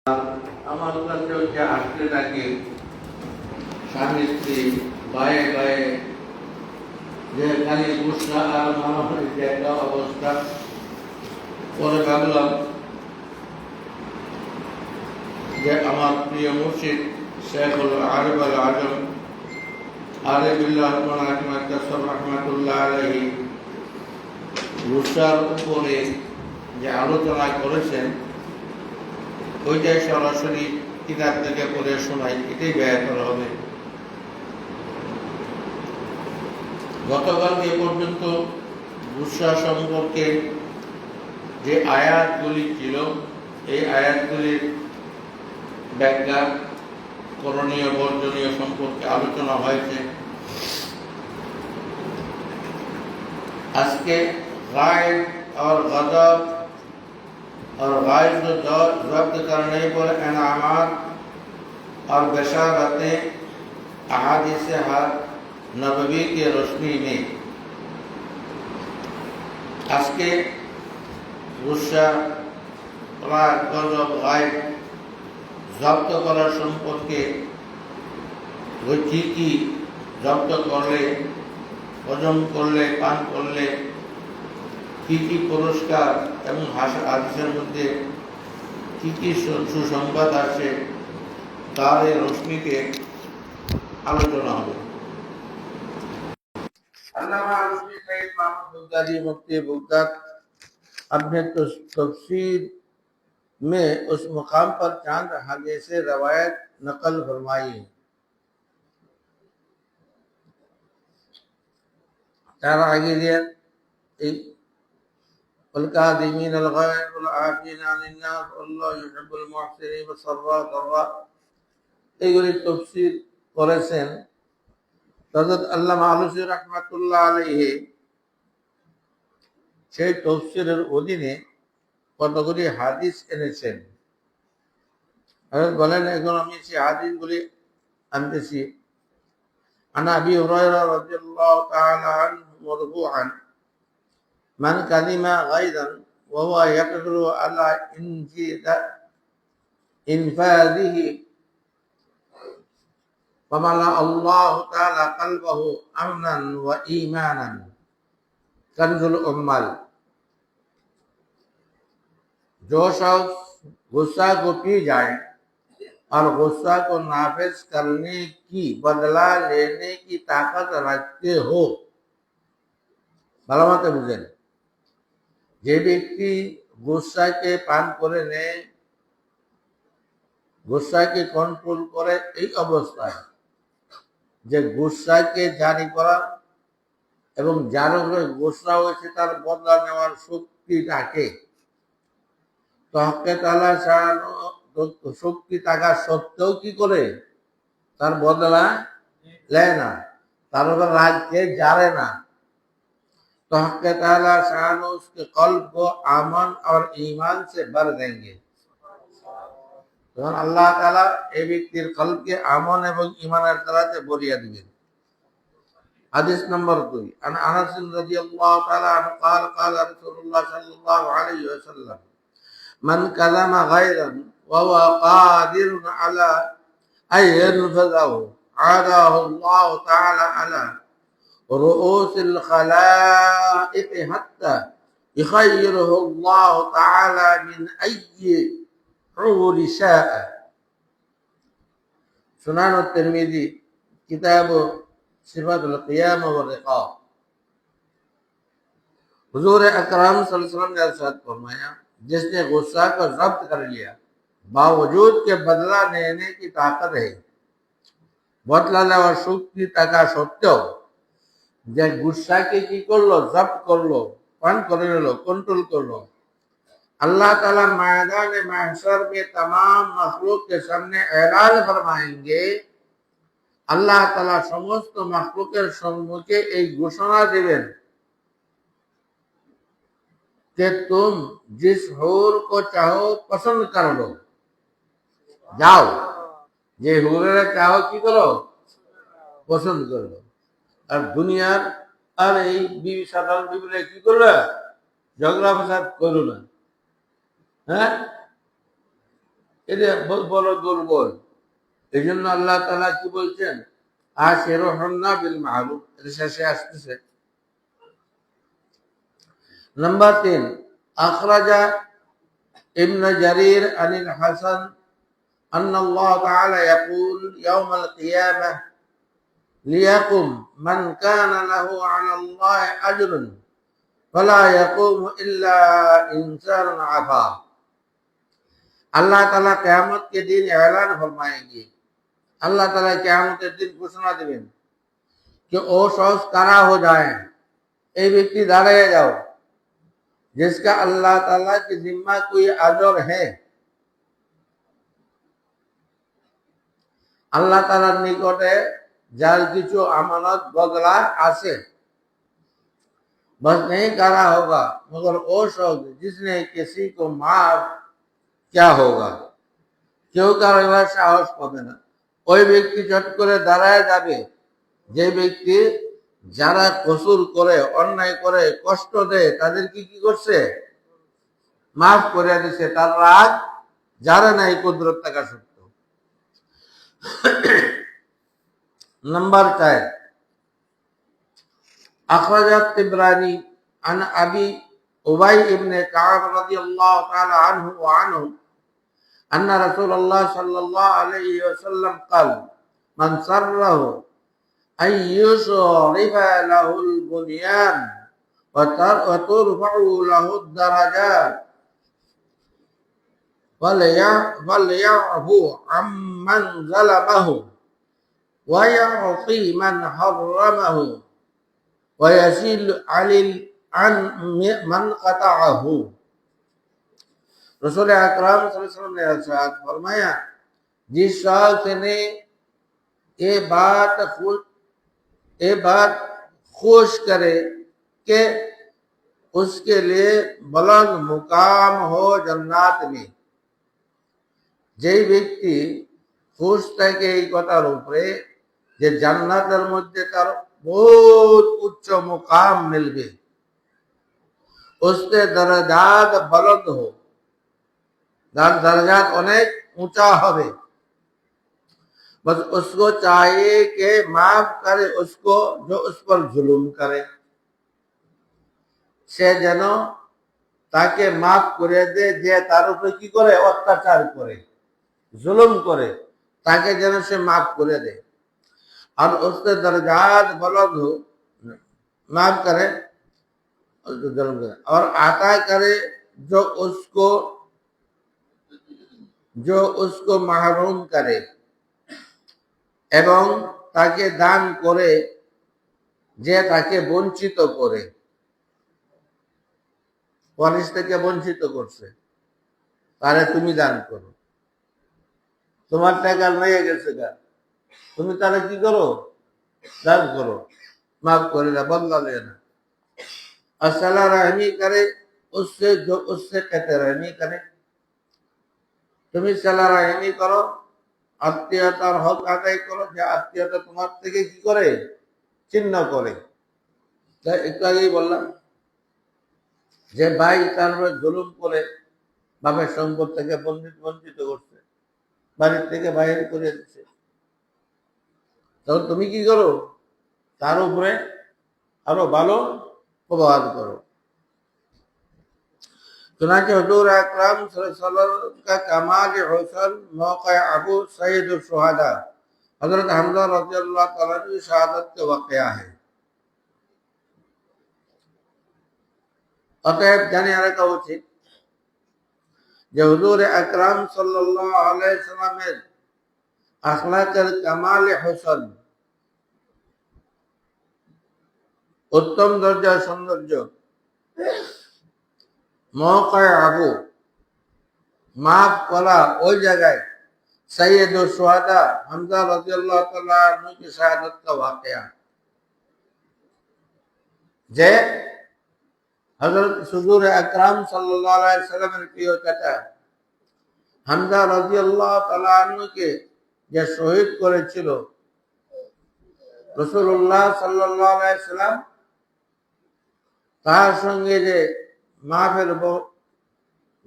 আমার কাছে হচ্ছে আসতে থাকে স্বামী স্ত্রী গায়ে গায়ে যে খালি গুসা আর মারামারি যে একটা অবস্থা। পরে ভাবলাম যে আমার প্রিয় মুর্শিদ শেখুল আরব আল আজম আরিফুল্লাহ রহমাতুল্লাহ আলাইহি গুসার উপরে যে আলোচনা করেছেন ওইটাই সরাসরি কিতাব থেকে পড়ে শোনাই, এটাই বেহতর হবে। গতকাল এ পর্যন্ত গুসা সম্পর্কে যে আয়াতগুলি ছিল এই আয়াতগুলির ব্যাখ্যা, করণীয় বর্জনীয় সম্পর্কে আলোচনা হয়েছে। আজকে গায়েব और गज़ब और गायब को जब्त करने पर इनामात और बशारतें अहादीस नबवी की रोशनी में আজকে গুসা রাগ গজব গায়েব জব্দ করার সম্পর্কে ওই কি জব্দ করলে, হজম করলে, পান করলে কি পুরস্কার এবং হাদিসের মধ্যে কি সুসংবাদ আছে তার এই রশ্মিতে আলোচনা হবে। আল্লামা আলমী সৈয়দ মোহাম্মদ बुग़दादी मुफ्ती बगदाद अपने तफसीर में उस मुकाम पर चांद हादे से रवायत नकल फरमाई। तारा आगे दिया والكاظمين الغيظ والعافين عن الناس والله يحب المحسنين والصبر এইগুলির তাফসীর করেছেন হযরত আল্লামা আলুসী রাহমাতুল্লাহ আলাইহি। সেই তাফসীরের অধীনে কতগুলি হাদিস এনেছেন। হযরত বলেন, এখন আমি সেই হাদিসগুলি আনতেছি। আন আবি হুরায়রা রাদিয়াল্লাহু তাআলা আনহু মারফুআন من كلم غيظا وهو يقدر على إنفاذه فملأ الله تعالى قلبه أمنا وإيمانا كنز الأمل। जो शख्स गुस्सा को पी जाए और गुस्सा को नाफिज करने की, बदला लेने की ताकत रखते हो, ভালো মতো বুঝেন, যে ব্যক্তি গুসাকে পান করে নেয়, গুসাকে কন্ট্রোল করে, এই অবস্থায় যে গুসাকে জারি করা এবং যার উপরে গুসা হয়েছে তার বদলা নেওয়ার শক্তি থাকে, তো হকে তাআলা শক্তি থাকা সত্ত্বেও কি করে তার বদলা নেয় না, তার উপর রাগকে জারে না, तो हक़ ताला शान उसके क़ल्ब को अमन और ईमान से भर देंगे। तो अल्लाह ताला এই ব্যক্তির কলবকে আমন এবং ঈমানের দ্বারাতে ভরিয়ে দিবেন। হাদিস নম্বর 2 আন আনাস রাদিয়াল্লাহু তাআলা আনহু قال قال رسول الله صلى الله عليه وسلم من كلم غيرا وهو قادر على أن ينفذه عاده الله تعالى على رؤوس الخلائق حتى يخيره الله تعالى من أي حور شاء। सुनान तिरमिजी किताब सिफातुल क़ियाम व रिक़ाब। हुजूर अकरम सल्लल्लाहु अलैहि वसल्लम ने इरशाद फरमाया, जिसने गुस्सा को ज़ब्त कर लिया बावजूद के बदला लेने की ताकत है, बदला নেওয়ার শক্তি থাকা সত্ত্বেও যে গুসাকে কি করলো, জব্দ করলো, পান করে নিল, कंट्रोल করলো, अल्लाह ताला मैदान महशर में तमाम मखलूक के सामने ऐलान फरमाएंगे, अल्लाह ताला समस्त मखलूकेर सम्मुखे এই ঘোষণা देवें कि तुम जिस हूर को चाहो पसंद कर लो, जाओ যে হুরেরা চাहो কি করো, পছন্দ করো। আর দুনিয়ার আর এই বিবি সাধারণ বিবিরা কি করবে, ঝগড়া ফাসাদ করো না। হ্যাঁ, এটা বড় দুর্বল। এই জন্য আল্লাহ তাআলা কি বলছেন, আশিরুহুন্না বিল মারুফ, এটা শেষে আসতেছে। নাম্বার 3, আখরাজা ইবনে জারির আনিল হাসান আন্না আল্লাহ তাআলা ইয়াকুল ইয়াউমাল কিয়ামাহ লিয়াকুম মান কানা লাহু আলা আল্লাহি আজরুন ফালা ইয়াকুমু ইল্লা ইনসানুন আফা। अल्लाह ताला क़यामत के दिन ऐलान फरमाएंगे, अल्लाह ताला क़यामत के दिन घोषणा देवें कि ओ शख्स खड़ा हो जाए, ए व्यक्ति दाঁড়িয়ে যাও जिसका अल्लाह ताला की जिम्मा कोई अजर है। अल्लाह तालार निकटे যার কিছু আমানত बदला আছে, बस नहीं करा होगा मगर वो शख्स जिसने किसी को माफ क्या होगा, কেউ কারো সাহস পাবে না। ওই ব্যক্তি চট করে দাঁড়ায় যাবে যে ব্যক্তি যারা কসুর করে, অন্যায় করে, কষ্ট দেয়, তাদেরকে কি করছে, মাফ করে দিছে, তার রাগ যারা নাই কুদরত থাকা সত্ত্বেও। নাম্বার 4, আখরাজাত তিবরানি আন আবি উবাই ইবনে কাব রাদিয়াল্লাহু তাআলা আনহু ওয়া আনহু أن رسول الله صلى الله عليه وسلم قال من سره أن يشرف له البنيان وترفع له الدرجات فليعفو عمن ظلمه ويعطي من حرمه ويسيل عن من قطعه। रसूल अकरम सल्लल्लाहु अलैहि वसल्लम ने इरशाद फरमाया, जिस शख्स ने ये बात खुश करे कि उसके लिए बुलंद मुकाम हो जन्नात में, যে ব্যক্তি খুশ থাকে এই কথার উপরে যে জান্নাতের মধ্যে তার বহুত উচ্চ মুকাম মিলবে, उसके दर्जात बुलंद हो, दर्जात अनेक ऊंचा होवे, बस उसको चाहिए कि माफ करे उसको जो उस पर जुल्म करे, সে যেন তাকে মাফ করে দে যে তার উপরে কি করে, অত্যাচার করে, जुल्म करे, ताकि যেন সে মাফ করে দে। और उसके दर्जात बुलंद हो, माफ करे और आता करे जो उसको মাহরুম করে এবং তাকে দান করে যে তাকে বঞ্চিত করে, ওয়ারিস থেকে বঞ্চিত করছে, তারে তুমি দান করো। তোমার টাকা নিয়ে গেছে গা, তুমি তারে কি করো, দান করো, মাফ করে না, বদলা ले ना। और सला रहमी करे उससे जो उससे कहते रहमी करे, তুমি सला रहमी করো, আত্মীয়তার হক আদায় করো, যে আত্মীয়তা তোমার থেকে কি করে, ছিন্ন করে। তাই একটু আগেই বললাম যে ভাই তার উপরে জুলুম করে বাপের সম্পদ থেকে বঞ্চিত করছে, বাড়ির থেকে বাইরে করে দিচ্ছে, তখন তুমি কি করো, তার উপরে আরো ভালো ব্যবহার করো। चुनांचे हुजूर अकरम सल्लल्लाहु अलैहि वसल्लम का कमाल हुस्न मौक़े अबू सईद शुहदा हजरत हमजा रज़ियल्लाहु ताला की शहादत का वाक़या है। অতএব জানি রাখা উচিত যে হুজুর আকরাম সাল্লাল্লাহু আলাইহি ওয়াসাল্লামের আখলাকের কামাল হোসেন, উত্তম দরজার সৌন্দর্য মওকা আবু, মাফ করা ওই জায়গায় সৈয়দ শুহাদা হামজা রাদিয়াল্লাহু তাআলা আনহু की शहादत का वाक़या, যে হযরত হুজুর আকরাম সাল্লাল্লাহু আলাইহি ওয়াসাল্লামের প্রিয় চাচা হামজা রাদিয়াল্লাহু তাআলা আনহুকে যে শহীদ করেছিল রাসূলুল্লাহ সাল্লাল্লাহু আলাইহি ওয়াসাল্লাম, তার সঙ্গে যে মাফের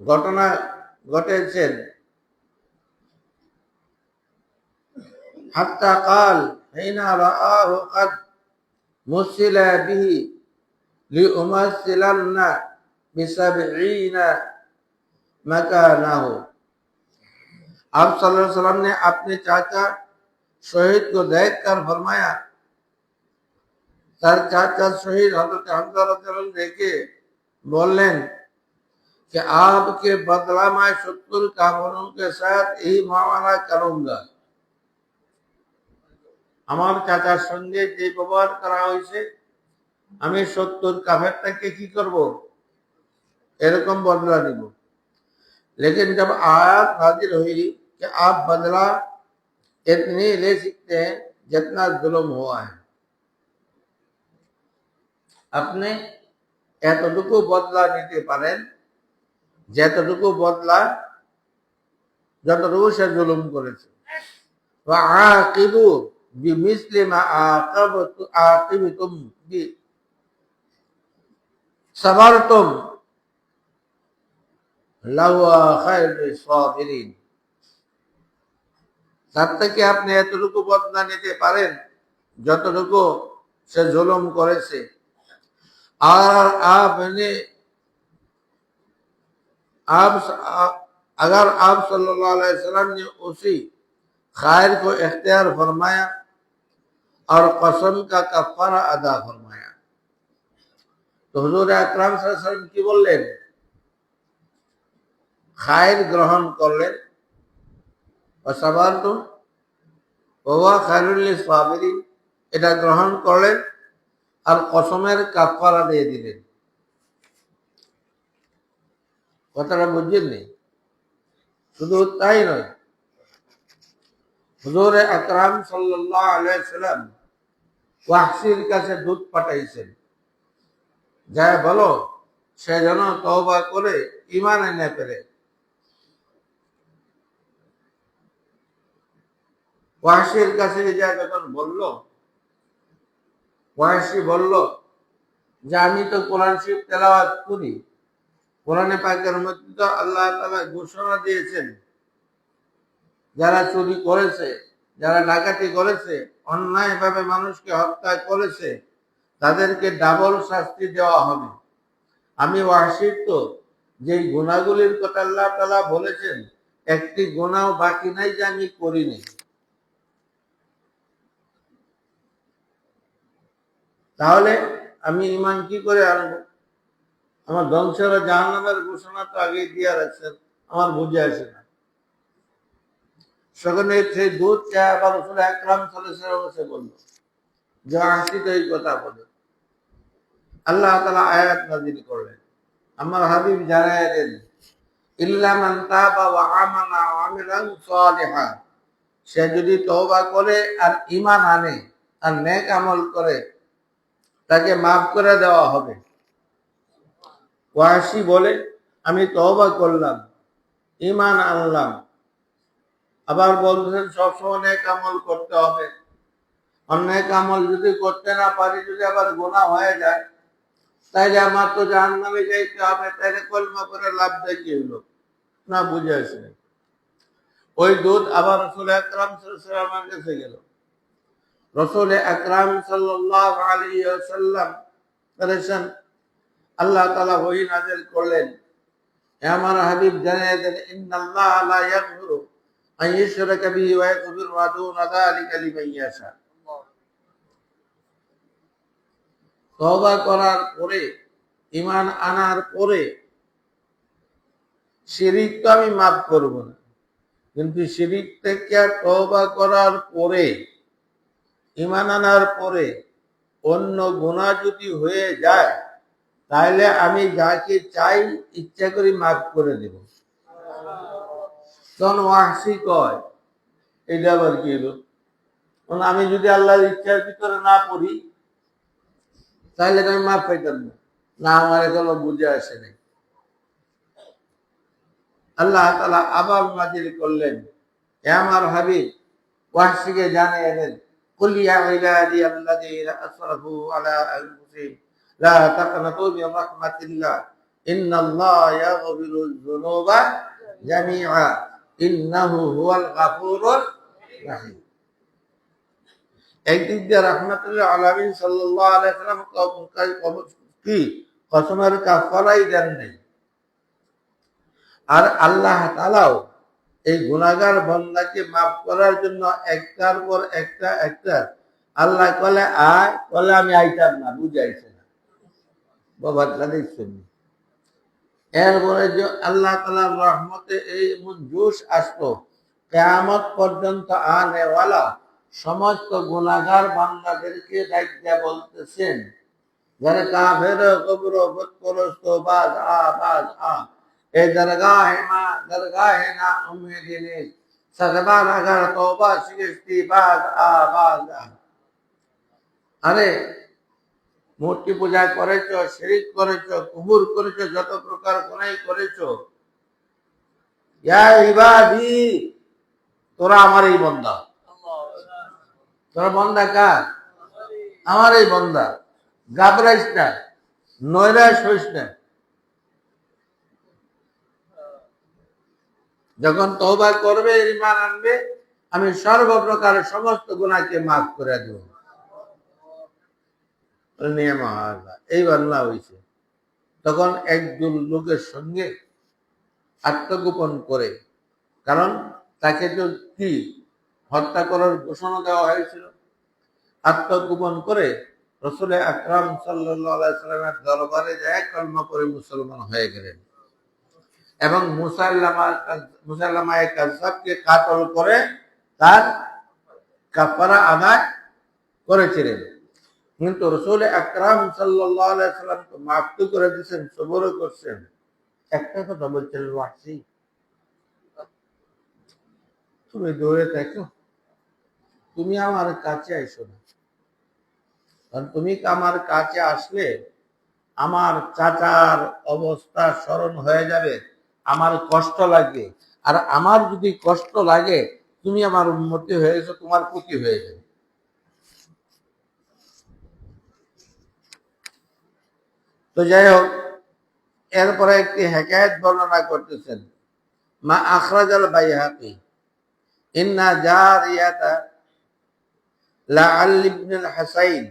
ঘটনা ঘটেছেন হাত্তা কাল হিনা রাআহু কাদ মুসিলা বিহি লিউমাসিলান্না বিসাবঈনা মাকানাহু। आप सल्लल्लाहु अलैहि वसल्लम ने अपने चाचा शहीद को देखकर फरमाया, তার চাচা শহীদ হযরত হামজা রাদিয়াল্লাহু देखे बोलें कि आपके बदला मैं 70 काफिरों के साथ यही मामला करूंगा। আমার চাচার সঙ্গে যে ব্যবহার করা হয়েছে আমি 70 কাফেরটাকে কি করব, এরকম বদলা নিব। लेकिन जब आयत नाजिल हुई कि आप बदला इतनी ले सकते हैं जितना जुल्म हुआ है, আপনি এতটুকু বদলা নিতে পারেন যতটুকু বদলা যতটুকু সে জুলুম করেছে। ওয়া আকিবু বিমিসলি মা আকিবতুম বি সাবারতুম লাহুয়া খায়রুস সাবিরিন। তার থেকে আপনি এতটুকু বদলা নিতে পারেন যতটুকু সে জুলুম করেছে। और आपने अगर आप सल्लल्लाहु अलैहि वसल्लम ने उसी खैर को इख्तियार फरमाया और कसम का कफारा अदा फरमाया तो हुजूर আকরাম সাল্লাল্লাহু আলাইহি ওয়াসাল্লাম কি বললেন? खैर ग्रहण করলেন, ওয়াসাবারতুম ওয়া খায়রুল লিসাবিরিন, এটা গ্রহণ করলেন আর কসমের কাফারা দিয়ে দিলেন। কথাটা বুঝছেননি? শুধু তাই নয়, হুজুর আকরাম সাল্লাল্লাহু আলাইহি ওয়াসাল্লাম ওয়াহশির কাছে দূত পাঠাইছেন, যা বলো সে যেন তওবা করে ঈমান এনে ফেলে। ওয়াহশির কাছে যা যখন বলল, ওয়াহশি বলল যে আমি তো কোরআন শরীফ তেলাওয়াত করি, কোরআনে পাকের মধ্যে তো আল্লাহ তাআলা ঘোষণা দিয়েছেন যারা চুরি করেছে, যারা ডাকাতি করেছে, অন্যায়ভাবে মানুষকে হত্যা করেছে তাদেরকে ডাবল শাস্তি দেওয়া হবে। আমি ওয়াহশির তো যেই গুনাহগুলির কথা আল্লাহ তাআলা বলেছেন একটি গুনাহ বাকি নাই যে আমি করিনি। তাহলে আমি ঈমান কি করে আনবো? আমার ধ্বংসের জাহান্নামের ঘোষণা তো আগে দিয়ে রাখছেন, আমার বুঝে আসে না। সেখানে সেই দূত আবার রাসূল আকরাম সাল্লাল্লাহু আলাইহি ওয়াসাল্লাম বলল যে আসি তো এই কথা বলে। আল্লাহ তাআলা আয়াত নাযিল করলেন, আমার হাবিব জানায় দেন, ইল্লা মান তাবা ওয়া আমানা ওয়া আমিলা সালিহা, সে যদি তওবা করে আর ঈমান আনে আর নেক আমল করে তাকে মাফ করে দেওয়া হবে। ওয়াহশি বলে আমি তওবা করলাম, ঈমান আনলাম, আবার বলছেন সবসময় নেক আমল করতে হবে। অনেক আমল যদি করতে না পারি, যদি আবার গুনাহ হয়ে যায় তাইলে আমার তো জাহান্নামে যাইতে হবে, তাইলে কলমা করে লাভ দেয় কি হলো? না বুঝে আসে। ওই দূত আবার রাসূল আকরাম সাল্লাল্লাহু আলাইহি ওয়াসাল্লামের কাছে গেল। রাসূল আকরাম সাল্লাল্লাহু আলাইহি ওয়াসাল্লাম বলেছেন, আল্লাহ তাআলা ওহী নাযিল করলেন, হে আমার হাবিব জানিয়ে দেন, ইন্নাল্লাহ লা ইয়াগফিরু আন ইউশরাকা বিহি ওয়া ইয়াগফিরু মা দুনা যালিকা লিমান ইয়াশা। তওবা করার পরে, ঈমান আনার পরে শিরিক তো আমি মাফ করব না, কিন্তু শিরিক থেকে তওবা করার পরে, ঈমান আনার পরে অন্য গুনাহ যদি হয়ে যায় তাহলে আমি যাকে চাই ইচ্ছা করে মাফ করে দেব। তখন ওয়াহশি কয় এটা আবার কি হলো? আমি যদি আল্লাহর ইচ্ছার ভিতরে না পড়ি তাহলে আমি মাফ পাইতাম না। না, আমার এখনো বুঝে আসে নাই। আল্লাহ তাআলা আবার নাযিল করলেন, হে আমার হাবিব ওয়াহশিকে জানিয়ে দেন, কুল ইয়া ইবাদিয়াল্লাযীনা আসরাফু আলা আনফুসিহিম লা তাকনাতু মির রাহমাতিল্লাহ ইন্নাল্লাহা ইয়াগফিরুয যুনুবা জামিআ ইন্নাহু হুয়াল গাফুরুর রাহিম। একদিক দিয়ে রাহমাতুল্লাহ আলামিন সাল্লাল্লাহু আলাইহি ওয়াসাল্লাম কি কসমের কাফারাই দেন নাই। আর আল্লাহ তাআলাও এই গুনাহগার বান্দাকে মাফ করার জন্য একটার পর একটা একটা আল্লাহ কলে আয় কলে আমি আইতাম না, বুঝাইছে না বাবাটা দেখছেন। এরপরে যে আল্লাহ তাআলার রহমতে এই এমন জোশ আসতো, কিয়ামত পর্যন্ত আনেওয়ালা সমস্ত গুনাহগার বান্দাদেরকে ডাইকা বলতেছেন, যারা কাফের কবর বদপরস্ত বাজ আ এ দরগাহে না উম্মে সদবার আগার তওবা শিকস্তি বাজ আ। আরে মূর্তি পূজা করেছ, শিরিক করেছ, কুফর করেছ, যত প্রকার গুনাহ করেছ, ইয়া ইবাদি তোরা আমার এই বান্দা। তোরা বান্দা কার? আমার এই বান্দা। ঘাবড়াইস না, নৈরাশ হইস না। যখন তওবা করবে, ঈমান আনবে, আমি সর্বপ্রকার সমস্ত গুনাহকে মাফ করে দেব। এই বাংলা হয়েছে। তখন একজন লোকের সঙ্গে আত্মগোপন করে, কারণ তাকে তো কি হত্যা করার ঘোষণা দেওয়া হয়েছিল, আত্মগোপন করে রাসূল আকরাম সাল্লাল্লাহু আলাইহি সাল্লামের দরবারে যায় কলমা পড়ে মুসলমান হয়ে গেলেন এবং মুসাইলামায়ে কাযযাবকে কাতল করে তার কাফারা আদায় করেছিলেন। কিন্তু রাসূল আকরাম সাল্লাল্লাহু আলাইহি সাল্লাম তো মাফ করে দিয়েছেন, সবরও করছেন। একটা কথা বলছেন, ওয়াসি তুমি দৌড়ে থাকো, তুমি আমার কাছে আইসো না, কারণ তুমি আমার কাছে আসলে আমার চাচার অবস্থা স্মরণ হয়ে যাবে, আমার কষ্ট লাগবে, আর আমার যদি কষ্ট লাগে তুমি আমার উন্মতি হয়েছো, তোমার ক্ষতি হয়ে যাবে। তো যাই হোক, এরপরে একটি হেকায়েত বর্ণনা করতেছেন। মা আখরাজাল বাইহাকি ইন্না জারিয়াতা লাআল ইবনুল হাসাইন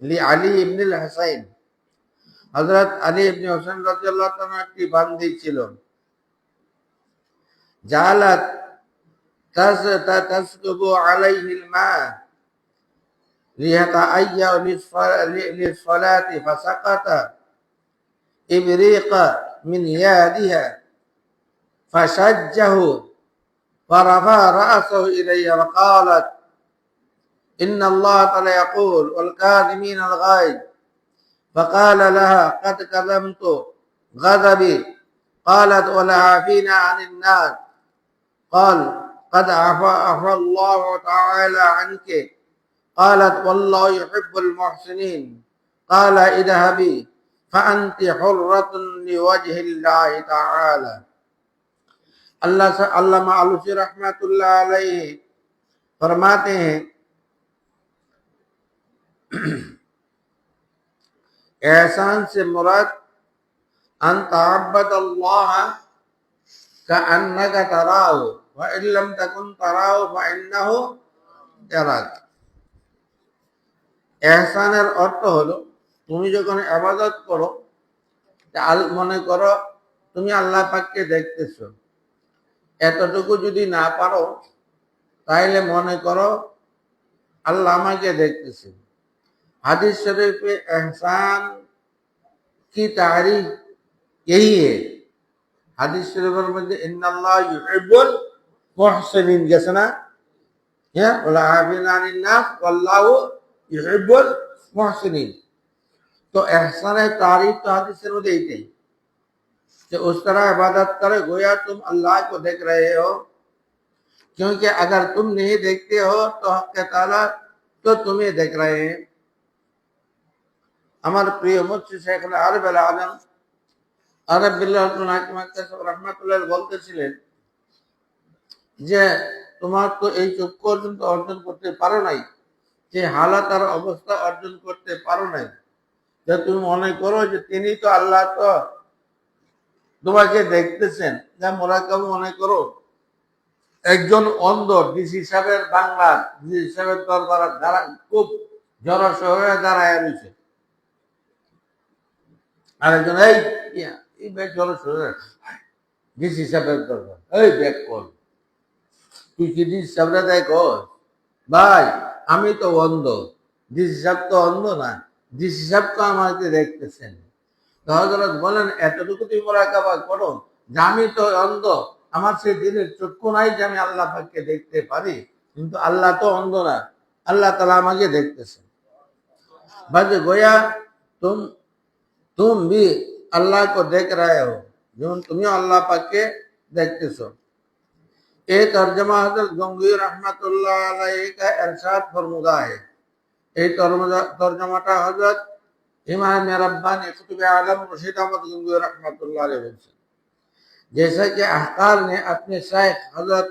লিআলী ইবনুল হাসাইন, হযরত আলী ইবনে হোসেন রাদিয়াল্লাহু তাআলা একটি বান্দী ছিল। জালাত তাসকুবু আলাইহিল মা লিয়াতাআয়্যা লিসসালাতি ফাসাকাতা ইবরিকা মিন ইয়াদিহা فشجه فرفع رأسه إلي وقالت إن الله تعالى يقول والكاظمين الغيظ، فقال لها قد كظمت غضبي. قالت والعافين عن الناس. قال قد عفى الله تعالى عنك. قالت والله يحب المحسنين. قال اذهبي فأنت حرة لوجه الله تعالى। अल्लामा आलूसी रहमतुल्लाह अलैहि फरमाते हैं, एहसान से मुराद अन तअब्बदल्लाह कअन्नका तराहु व इन लम तकुन तराहु फइन्नहु याराक। এহসানের অর্থ হলো, তুমি যখন ইবাদত করো, মনে করো তুমি আল্লাহ পাককে দেখতেছো, এতটুকু যদি না পারো তাহলে মনে করো আল্লাহ আমাকে দেখতেছে। হাদিস শরীফে এহসান की तारीफ यही है। হাদিস শরীফের মধ্যে ইন্নাল্লাহ ইউহিব্বুল মুহসিনিন গেছে না, হ্যাঁ, ওয়ালা আফিনা আনিন নাস ওয়াল্লাহু ইউহিব্বুল মুহসিনিন। तो एहसाনের तारीफ तो হাদিসের মধ্যে এইটাই, कि उस तरह इबादत करे गोया तुम अल्लाह को देख रहे हो, क्योंकि अगर तुम नहीं देखते हो तो हक ताला तो तुम्हें देख रहे हैं। हमारे प्रिय मुफ्ती शेख आरिफ अल आलम আরব রহমাতুল্লাহ বলতেছিলেন যে তোমার তো এই চক্ষু পর্যন্ত অর্জন করতে পারো নাই, যে হালাত আর অবস্থা অর্জন করতে পারো নাই, যে তুমি মনে করো যে তিনি তো আল্লাহ তো তোমাকে দেখতেছেন, যা মোরাকাব মনে করো, একজন অন্ধ ডিসি সাহেবের বাংলা ডিসি সাহেবের দরবার দ্বারা খুব জড়সড় হয়ে দাঁড়ায় রয়েছে। আরেকজন এই ব্যাগ জড়সড় ডিসি সাহেবের দরবার, এই ব্যাগ কর, তুই কি ডিসি সাহেবরা দেখো? ভাই আমি তো অন্ধ, ডিসি সাহেব তো অন্ধ না, ডিসি সাহেব তো আমাকে দেখতেছেন। তো হযরত বলেন এতটুকু তুমি মুরাকাবা করো যে আমি তো অন্ধ, আমার সেই দিনের চক্ষু নাই যে আমি আল্লাহ পাককে দেখতে পারি, কিন্তু আল্লাহ তো অন্ধ না, আল্লাহ তাআলা আমাকে দেখতেছেন। বাজে গোয়া তুম तुम भी अल्लाह को देख रहे हो, যেমন তুমিও আল্লাহ পাককে দেখতেছো। এই তরজমা হযরত গঙ্গুই রহমাতুল্লাহ আলাইহি का इरशाद फरमुदा है। এই তরজমাটা হযরত इमाम रब्बानी कुतुब आलम मुर्शिद अहमद गंगोई रहमतुल्लाह अलैह বলছেন, जैसा कि अहकार ने अपने शेख हजरत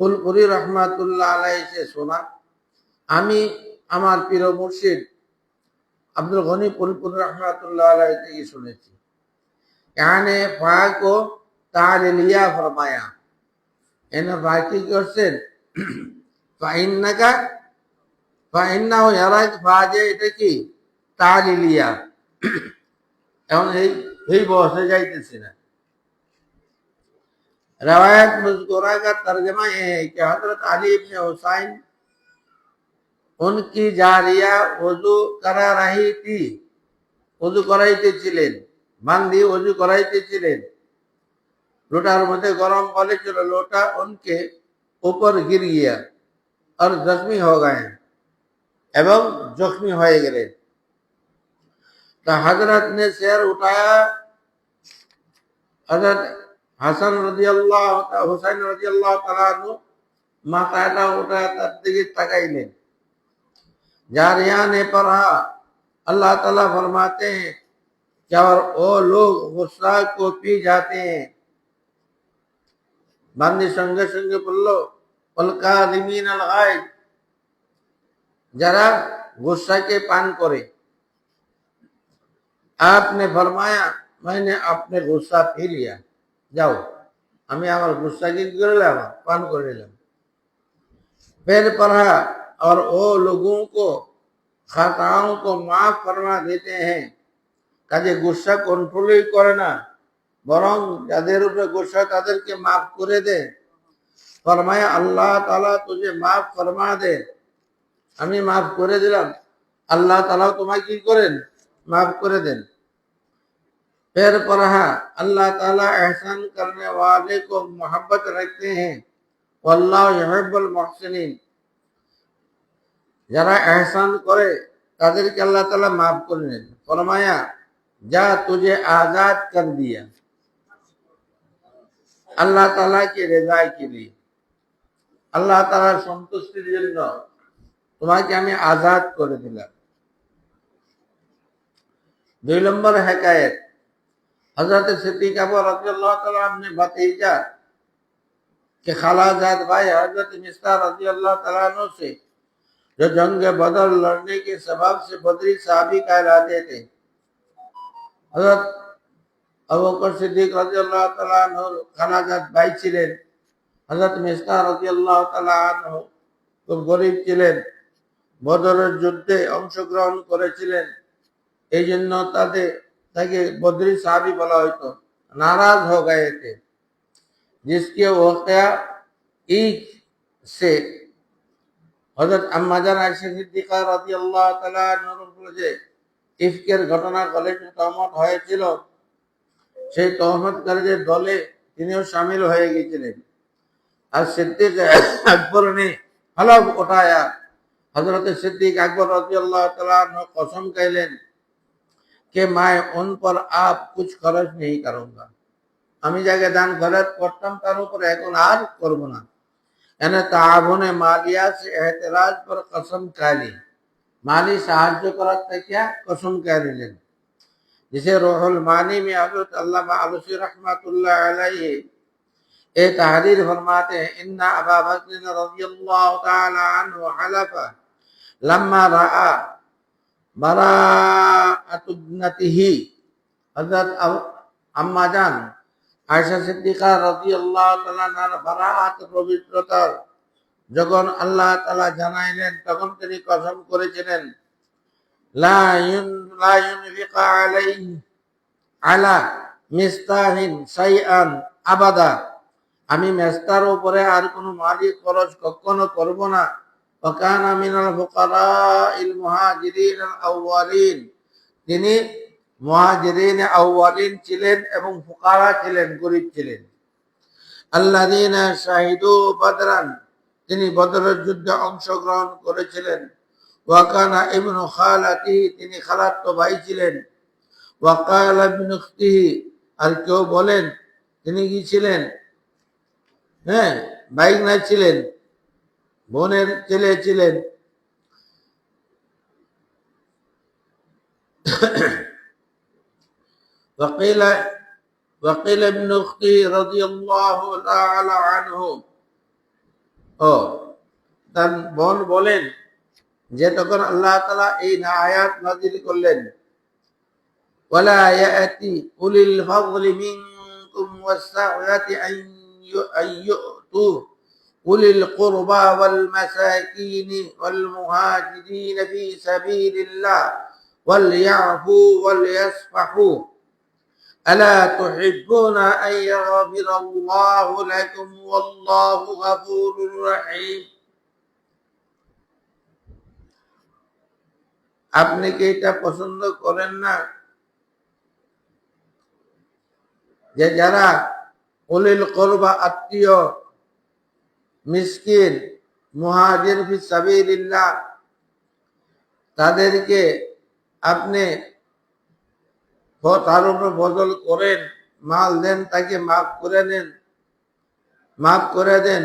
फुलपुरी रहमतुल्लाह अलैह से सुना, আমি আমার পীর মুর্শিদ अब्दुल गनी फुलपुरी रहमतुल्लाह अलैह থেকে শুনেছি। यानी फा को तालिलिया फरमाया, এনে ফাকি করছেন ফাইন্নাকা ফাইন্নাহু ইয়ারাক, ফাজে এটা কি তালিলিয়া, এখন এই বসে যাইতেছি না। रवायत मुज़कुरा का तर्जमा ये है कि हजरत अली इब्न हुसैन उनकी जारिया वजू करा रही थी, वजू कराইতেছিলেন, বান্দি वजू कराইতেছিলেন, लोटार मध्य गरम पानी ছিল, लोटा उनके ऊपर गिर गया और जख्मी हो गए एवं जख्मी হয়ে গেলেন। तो हजरत ने सिर उठाया, हजरत हसन रदियल्लाहु हुसैन रदियल्लाहु ताला अन्हु माथा उठाया, তার দিকে তাকাইলেন। जारिया ने पढ़ा, अल्लाह ताला फरमाते हैं कि और वो लोग गुस्सा को पी जाते हैं। बांदी संगे संगे बोलो अलकादिमीन अलगाइज, जरा गुस्सा के पान करे। आपने फरमाया मैंने अपने गुस्सा पी लिया, जाओ আমি আমার गुस्सा की करलाम पान कर लेलाम। फिर पढ़ा और वो लोगों को खताओं को माफ फरमा देते हैं। কাজে गुस्सा कंट्रोल करे ना, বরং যাদের উপরে गुस्सा তাদেরকে माफ করে দে। फरमाया अल्लाह ताला तुझे माफ फरमा दे, আমি माफ করে দিলাম, আল্লাহ তাআলা তোমাকে কি করেন, माफ করে দেন। फिर पढ़ा अल्लाह ताला एहसान करने वाले को मोहब्बत रखते हैं, वल्लाहु युहिब्बुल मुहसिनीन, যারা एहसान करे তাদেরকে আল্লাহ তাআলা माफ করে নেন। फरमाया जा तुझे आजाद कर दिया, আল্লাহ তাআলা की रज़ा के लिए, আল্লাহ তাআলার সন্তুষ্টির জন্য তোমাকে আমি আজাদ করে দিলাম। 2 নম্বর হিকায়াত, हजरत सिद्दीक अकबर रज़ियल्लाहु ताला अपने भतीजा के खालाजाद भाई हजरत मिस्ताह रज़ियल्लाहु ताला अन्हु से जो जंग बदर लड़ने के सबब से बदरी साहबी कहलाते थे। हजरत अबू बकर सिद्दीक रज़ियल्लाहु ताला अन्हु खालाजाद भाई ছিলেন। हजरत मिस्ताह रज़ियल्लाहु ताला अन्हु খুব গরিব ছিলেন, বদরের যুদ্ধে অংশগ্রহণ করেছিলেন, এই জন্য ताकि बदरी साहबी बोला हो तो नाराज हो गए थे, जिसके वाक़या ईद से हजरत अम्मा जान आयशा सिद्दीका রাদিয়াল্লাহু তাআলা আনহা যে ইফকের ঘটনা গলে তহমত হয়েছিল, সেই তহমতকারীদের দলে তিনিও শামিল হয়ে গিয়েছিলেন। আর সিদ্দিক আকবর ने हलफ उठाया, हजरत सिद्दीक अकबर রাদিয়াল্লাহু তাআলা আনহু कसम कहलेन कि मैं उन पर आप कुछ खर्च नहीं करूंगा, আমি যাকে দান খরচ করতাম তার উপর এখন আর করব না। এনে তাআবুনে মালিয়া से एतराज पर कसम खा ली, माली সাহায্য করার থেকে कसम खा लेन। जिसे रूहुल मानी में हजरत अल्लामा आलूसी रहमतुल्लाह अलैहि ए तहरीर फरमाते हैं, इन्ना अबा बकर रज़ियल्लाहु ताला अन्हु हलफा लम्मा रआ बराअतुब्नतिही, हजरत अम्मा जान আয়েশা সিদ্দিকা রাদিয়াল্লাহু তাআলা আনহার বারাআত পবিত্রতার যখন আল্লাহ তাআলা জানাইলেন, তখন তিনি কসম করেছিলেন, লা ইউনফিকা আলাইহি আলা মিস্তাহিন শাইআন আবাদা, আমি মেস্তার উপরে আর কোনো মালি খরচ কখনো করব না। ওয়াকানা মিনাল ফুকারাইল মুহাজিরিন আল আউয়ালিন, তিনি মুহাজিরিন আউয়ালিন ছিলেন এবং ফুকারা ছিলেন, গরিব ছিলেন। আল্লাযীনা শাহিদু বদরান, তিনি বদরের যুদ্ধে অংশগ্রহণ করেছিলেন। ওয়াকানা ইবনু খালাতিহি, তিনি খালাতো ভাই ছিলেন। ওয়াকালা ইবনু উখতিহি, আর কেউ বলেন তিনি কি ছিলেন, হ্যাঁ ভাইগনা ছিলেন, বোনের ছেলে ছিলেন। وقيل ابن اخته رضي الله تعالى عنه, ও তার বোন বলেন যে তখন আল্লাহ তাআলা এই আয়াত নাযিল করলেন, ওয়ালা ইয়াতি উলিল ফাযলি মিনকুম ওয়াস-সা'আতি আন ইউতু উলিল কুরবা ওয়াল মাসাকিন ওয়াল মুহাজিরিন ফি সাবিলিল্লাহ ওয়াল ইয়াফু ওয়াল ইয়াসফাহু আলা তুহিব্বুনা আন ইয়াগফিরাল্লাহু লাকুম ওয়াল্লাহু গফুরুর রহিম। আপনি কি এটা পছন্দ করেন না যে যারা উলিল কুরবা, আত্মীয়, মিসকিন, মুহাজির ফি সাবিলিল্লাহ, তাদেরকে আপনি তার উপর বদল করেন, মাল দেন, তাকে মাফ করে দেন।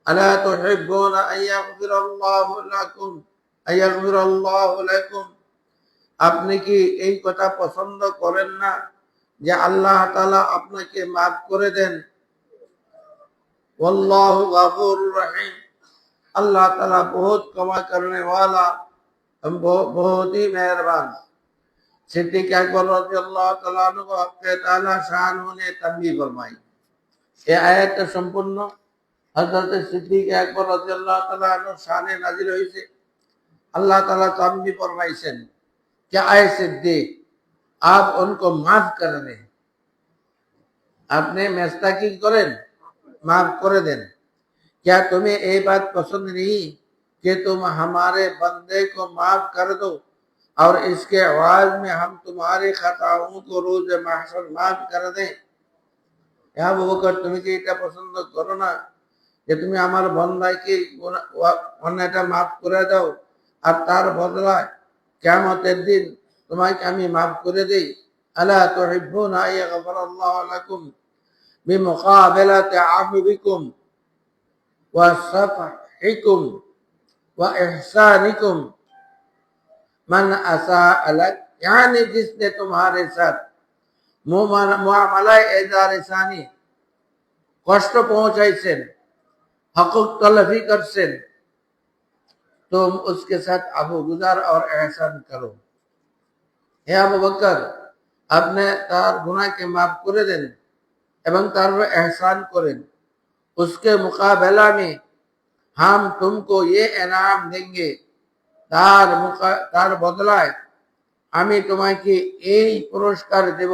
আলা তুহিব্বুনা আন ইয়াগফিরাল্লাহু লাকুম, আপনি কি এই কথা পছন্দ করেন না যে আল্লাহ তাআলা আপনাকে মাফ করে দেন? ওয়াল্লাহু গফুরুর রহিম, আল্লাহ তাআলা বহুত ক্ষমা করনে वाला, बहुत ही मेहरबान। सिद्दीक अकबर রাদিয়াল্লাহু তাআলা আনহু কে তাআলা শানহু ने तंबीह फरमाई। এই আয়াতটা সম্পূর্ণ হযরত সিদ্দীক আকবর রাদিয়াল্লাহু তাআলা আনহু শানে নাযিল হয়েছে। अल्लाह ताला तंबीह फरमाइছেন कि आए सिद्दीक, आप उनको माफ कर दें, आपने मेस्ता की करें, माफ कर दें। क्या तुम्हें ये बात पसंद नहीं कि तुम हमारे बंदे को माफ कर दो और इसके आवाज में हम तुम्हारी खताओं को रोज महशर माफ कर दें? या वो कर तुम्हें কি এটা পছন্দ করো না যে তুমি আমার বান্দাকে অন্যায়টা মাফ করে দাও আর তার বদলায় কিয়ামতের দিন তোমাকে আমি মাফ করে দেই? আলা তুহিব্বুনা ইয়াগফিরাল্লাহু লাকুম বিমুকাবালাতি আফবিকুম ওয়া সাফহিকুম ওয়া ইহসানিকুম মান আসা'a लक, यानी जिसने तुम्हारे साथ मुआमलाए एजारसानी কষ্ট পৌঁছাইছেন, हकूक तलफी करছেন, तुम उसके साथ अबू गुजार और एहसान करो। हे अबू बकर, আপনি তার গুনাহকে মাফ করে দেন এবং তার উপর এহসান করেন। उसके मुकाबला में हम तुमको ये इनाम देंगे, তার বদলায় আমি তোমাকে এই পুরস্কার দেব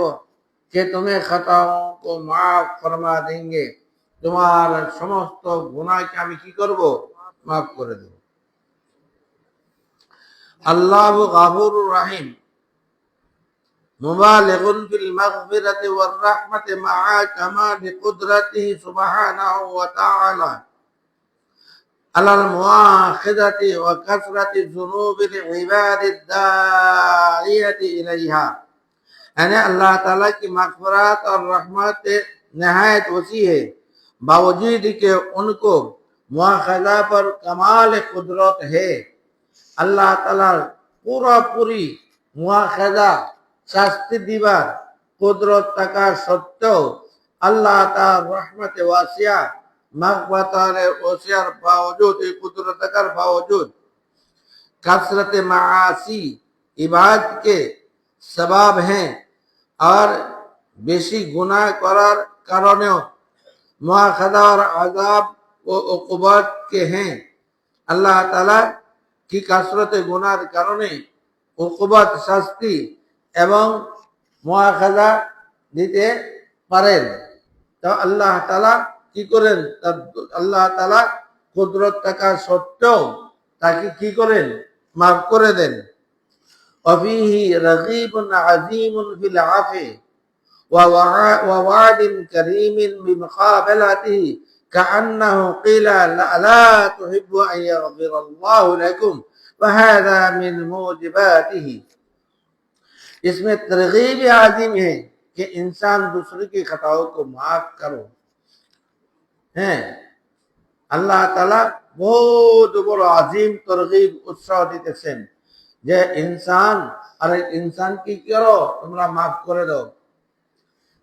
যে तुम्हें खताओं को माफ फरमा देंगे, তোমার সমস্ত গুনাহকে আমি কি করব, মাফ করে দেব। আল্লাহু গফুরুর রহিম মুবালিগুন ফিল মাগফিরাতি ওয়ার রাহমাতি মা'a কামালি কুদরাতিহি সুবহানাহু ওয়া তাআলা আলাল মুআখিযাতি ওয়া কাসরাতি যুনুবিল ইবাদিদ দা'iyati ইলাইহা। यानी अल्लाह ताला की मग़फ़िरत और रहमत निहायत वसी है, बावजूद के उनको मुआखज़ा पर कमाल कुदरत है। अल्लाह ताला पूरी मुआखज़ा शास्ति दीवार कुदरत तका सत्त्वेও अल्लाह ताला रहमत वासिया मग़फ़िरत वसियार बावजूद, कुदरत तकार बावजूद कसरत मासी इबादत के सबाब हैं और বেশি গুনাহ করার কারণেও মুআখাযার আযাব ও উকুবাত কে হ্যাঁ আল্লাহ তাআলা কি কাসরতে গুনার কারণে উকুবাত শাস্তি এবং মুআখাযা দিতে পারেন। তো আল্লাহ তাআলা কি করেন, আল্লাহ তাআলা কুদরত থাকা সত্ত্বেও তাকে কি করেন, মাফ করে দেন। ওয়াফিহি রাগীবুন আযীমুন ফিল আফি ووعد كريم بمقابلته كأنه قيل لا تحب أن يغفر الله لكم وهذا من موجباته। इसमें तरगीब आजिम है कि इंसान दूसरे की खताओं को माफ करो। हैं আল্লাহ তাআলা বহুত বড় আজিম তরগীব উৎসাহ দিতেছেন যে इंसान আরেক इंसान কি করো, তোমরা মাফ করে দাও।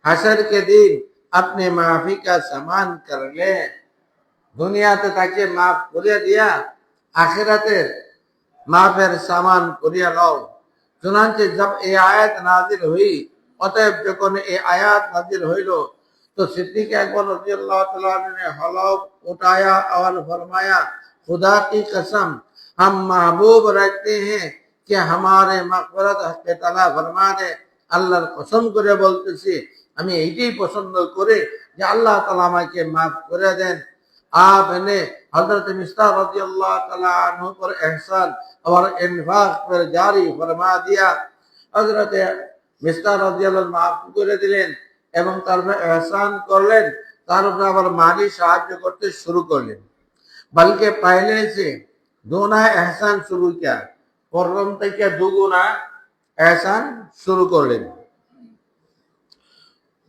হাসর के दिन अपने माफी का सामान कर ले। দুনিয়াতে তাকে মাফ করে দিয়া আখিরাতে মাফের সামান করিয়া নাও। चुनाचे जब ये आयत नाजिल हुई, অতএব যখন এই আয়াত নাজিল হইল तो सिद्दीक अकबर रज़ियल्लाहु तआला ने हलफ उठाया और फरमाया, खुदा की कसम हम महबूब रखते हैं कि हमारे मग़फ़िरत हक़ ताला फरमा दे। আল্লাহর কসম করে বলতেছি আমি এইটাই পছন্দ করি যে আল্লাহ তাআলা আমাকে maaf করে দেন। आपने हजरत मिस्ताह रज़ियल्लाहु तआला अन्हु पर एहसान और इन्फाक पर जारी फरमा दिया। हजरत मिस्ताह रज़ियल्लाहु माफ করে দিলেন এবং তারপর এহসান করলেন, তার উপর আবার মালি সাহায্য করতে শুরু করলেন। बल्कि पहले से दोना एहसान शुरू किया, প্রথম থেকে দুগুনা এহসান শুরু করলেন।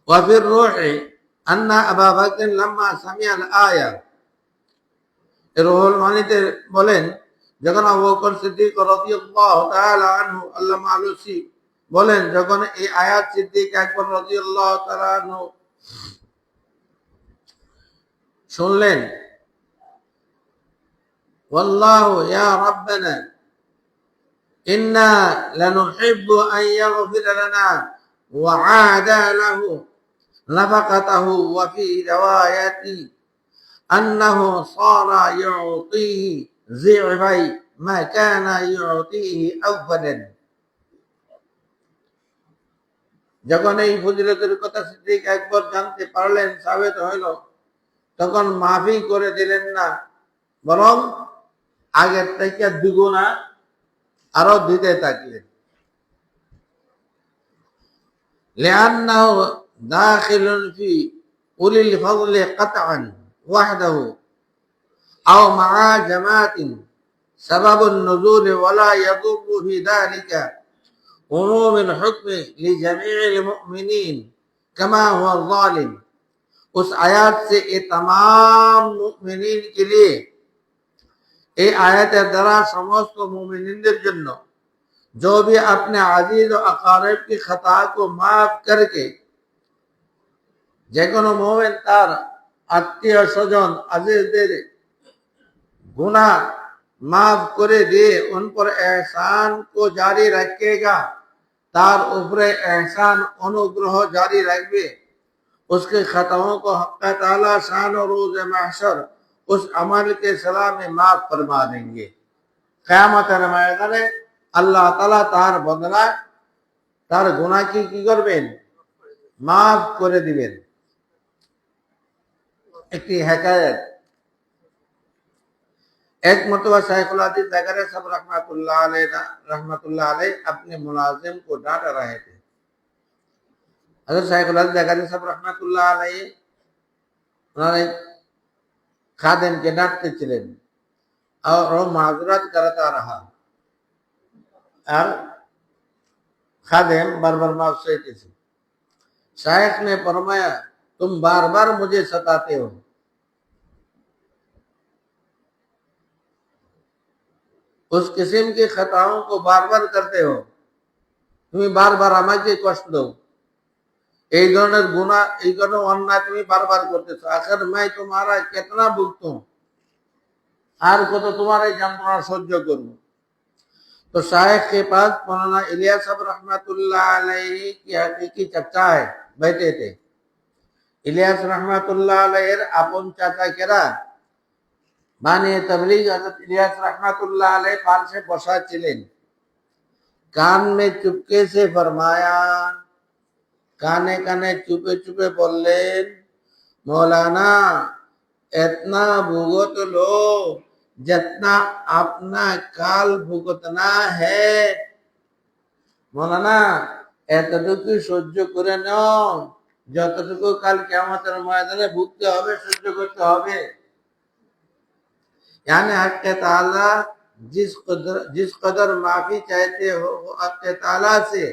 وفي الروح أن أبا بكر لما سمع الآية, রুহুল মানিতে বলেন যখন আবু বকর সিদ্দিক রাদিয়াল্লাহু তাআলা আনহু আল্লাহ মালুসি বলেন যখন এই আয়াত সিদ্দিক আকবর রাদিয়াল্লাহু তাআলা আনহু শুনলেন, ওয়াল্লাহু ইয়া রাব্বানা ইন্না লানুহিব্বু আন ইয়াগফিরা লানা ওয়া আদা লাহু নাফাকাতাহু ওয়া ফি রিওয়ায়াতি আন্নাহু সারা ইউতিহি যি'ফাই মা কানা ইউতিহি আওয়ালান। যখন এই ফজিলতের কথা সিদ্দিক আকবর জানতে পারলেন, সাবিত হইল, তখন মাফি করে দিলেন না, বরং আগের থেকে দ্বিগুণা আরো দিতে থাকলেন। লিআন্নাহু দাখিলুন ফি উলিল ফাদলি কাতআন ওয়াহদাহু আও মা'a জামাতিন সাবাবুন নুজুল ওয়ালা ইয়াদুররু ফি যালিকা عموم الحكم لجميع المؤمنين كما هو الظالم। उस आयत से ये तमाम मुमिनीन के लिए, ये आयतेर द्वारा समस्त मुमिनीनদের জন্য जो भी अपने अजीज और अकारिब की खता को माफ करके, যে কোনো মুমিন তার আত্মীয় স্বজন अजीजদের गुनाह माफ করে দিয়ে उन पर एहसान को जारी रखेगा, तार ऊपरे एहसान अनुग्रह जारी रखबे, उसके खताओं को हक़ ताला शान और रोज़ महशर उस अमल के सला में माफ फरमा देंगे। क़यामतेर मयदाने अल्लाह ताला तार बदला तार गुनाह की करबेन, माफ करे दिबेन। একটি হেকায়েত, एक मरतबा शाइखुल हदीस ज़कारिया साहब रहमतुल्लाह अलैह अपने मुलाजिम को डांट रहे थे। हज़रत शाइखुल हदीस ज़कारिया साहब रहमतुल्लाह अलैह उन्होंने खादिम के डांटते चले और वो माजरत करता रहा और खादिम बार-बार माफ़ी चाहते थे। शाइख ने फरमाया, तुम बार-बार मुझे सताते हो, उस किस्म की खताओं को बार बार करते हो, तुम्हें बार बार আমাকে কষ্ট দাও, এই ধরনের গুনাহ এই ধরনের অন্যায় তুমি বারবার করতেছো, আখের मैं तुम्हारा कितना भुगतूं, আর কত তোমার এই যন্ত্রণা সহ্য করব। तो शायख के पास मौलाना इलियास साहब रहमतुल्लाह अलैहि की हकीकी चर्चा है, बैठे थे। इलियास रहमतुल्लाह अलैहिর আপন চাচাকেরা বানিয়ে तबलीग हजरत इलियास रहमतुल्लाह अलैहि पास से बसा ছিলেন। कान में चुपके से फरमाया, काने काने चुपे चुपे बोलें, मौलाना इतना भुगत लो जितना अपना काल भुगतना है। मौलाना এতটুকু সহ্য করে নাও যতটুকু কাল কিয়ামতের ময়দানে ভুগতে হবে, সহ্য করতে হবে। यानी हक के ताला जिस कदर माफी चाहते हो हक के ताला से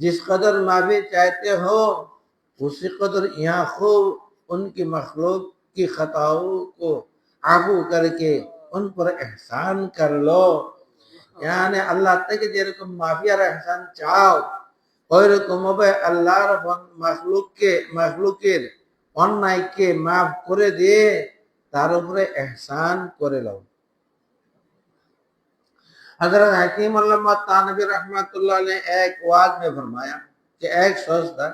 जिस कदर माफी चाहते हो उसी कदर यहाँ खूब उनकी मखलूक की खताओं को आफू करके उन पर एहसान कर लो। यानी अल्लाह तक जेरकम माफी और एहसान चाओ ওইরকম ভাবে আল্লাহর মাখলুকের অন্যায়কে মাফ করে দিয়ে তার উপরে এহসান করে लो। हजरत हकीम अल्लामा तानवी रहमतुल्लाह ने एक वाज में फरमाया कि एक शख्स था,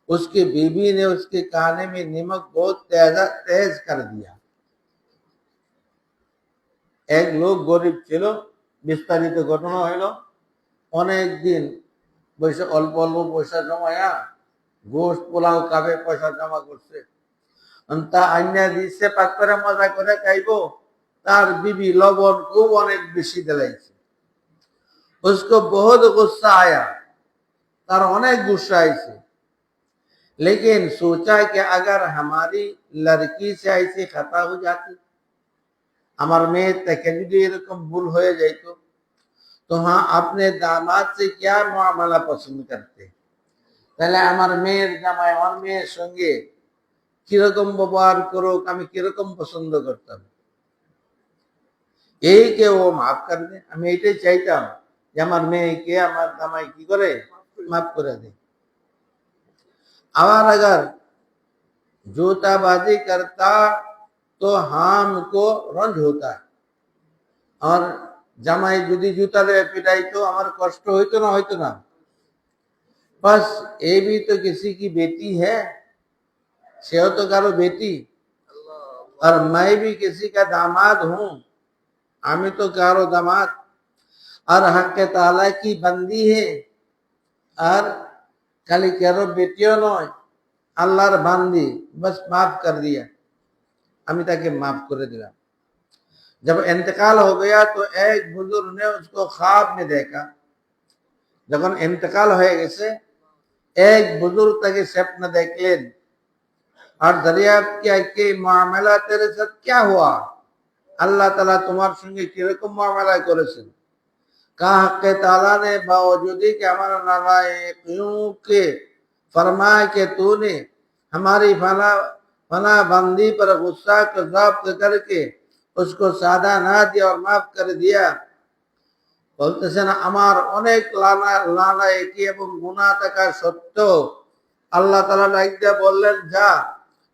उसकी बीवी ने उसके खाने में नमक बहुत तेज कर दिया। एक लोग गरीब ছিল, বিস্তারিত ঘটনা হলো অনেক দিন বসে অল্প অল্প পয়সা জমায়া গোশত পোলাও খাবে, পয়সা জমা করছে। তা আইনা দিচ্ছে পাক করে মজা করে খাইবো, তার বিবি লবণ খুব অনেক বেশি দিলাইছে। उसको बहुत गुस्सा आया, तार अनेक गुस्सा आइसे। लेकिन सोचा कि अगर हमारी लड़की से ऐसी खता हो जाती, हमार मेये থেকে যদি এরকম ভুল হয়ে যেত, तो हाँ अपने दामाद से क्या मुआमला पसंद करते, তাহলে আমার মেয়ের জামাই আমার মেয়ের সঙ্গে কিরকম ব্যবহার করুক আমি কিরকম পছন্দ করতাম। এই কে ও মাফ कर दे, আমি এটাই চাইতাম যে আমার মেয়েকে আমার জামাই কি করে মাফ করে दे। और अगर जूताबाजी करता तो हमको रंज होता है, और জামাই যদি জুতা দিয়ে পিটাইতো আমার কষ্ট হইতো না, হইতো না। बस ये भी तो किसी की बेटी है, सेहो तो कारो बेटी, और मैं भी किसी का दामाद हूँ, आमी तो कारो दामाद, और हक के ताला की बंदी है, और खाली कारो बेटियों नয় अल्लाहर बांदी। बस माफ कर दिया, আমি তাকে माफ করে দিলাম। जब इंतकाल हो गया तो एक बुजुर्ग ने उसको ख्वाब में देखा। যখন इंतकाल হয়ে গেছে एक बुजुर्ग তাকে স্বপ্নে দেখলেন और दरियाफ्त किया कि मामला तेरे साथ क्या हुआ, अल्लाह ताला तुम्हारे संगे কিরকম मामला করেছেন। कहा हक ताला ने बावजूदी कि हमारा नालायकों के फरमाया कि तूने हमारी फना बंदी पर गुस्सा को ज़ब्त करके उसको सादा ना दिया और माफ कर दिया। বলতেছেন আমার অনেক লানায়কি এবং গুনাহ থাকা সত্ত্বেও আল্লাহ তাআলা ডাইকা বললেন, যা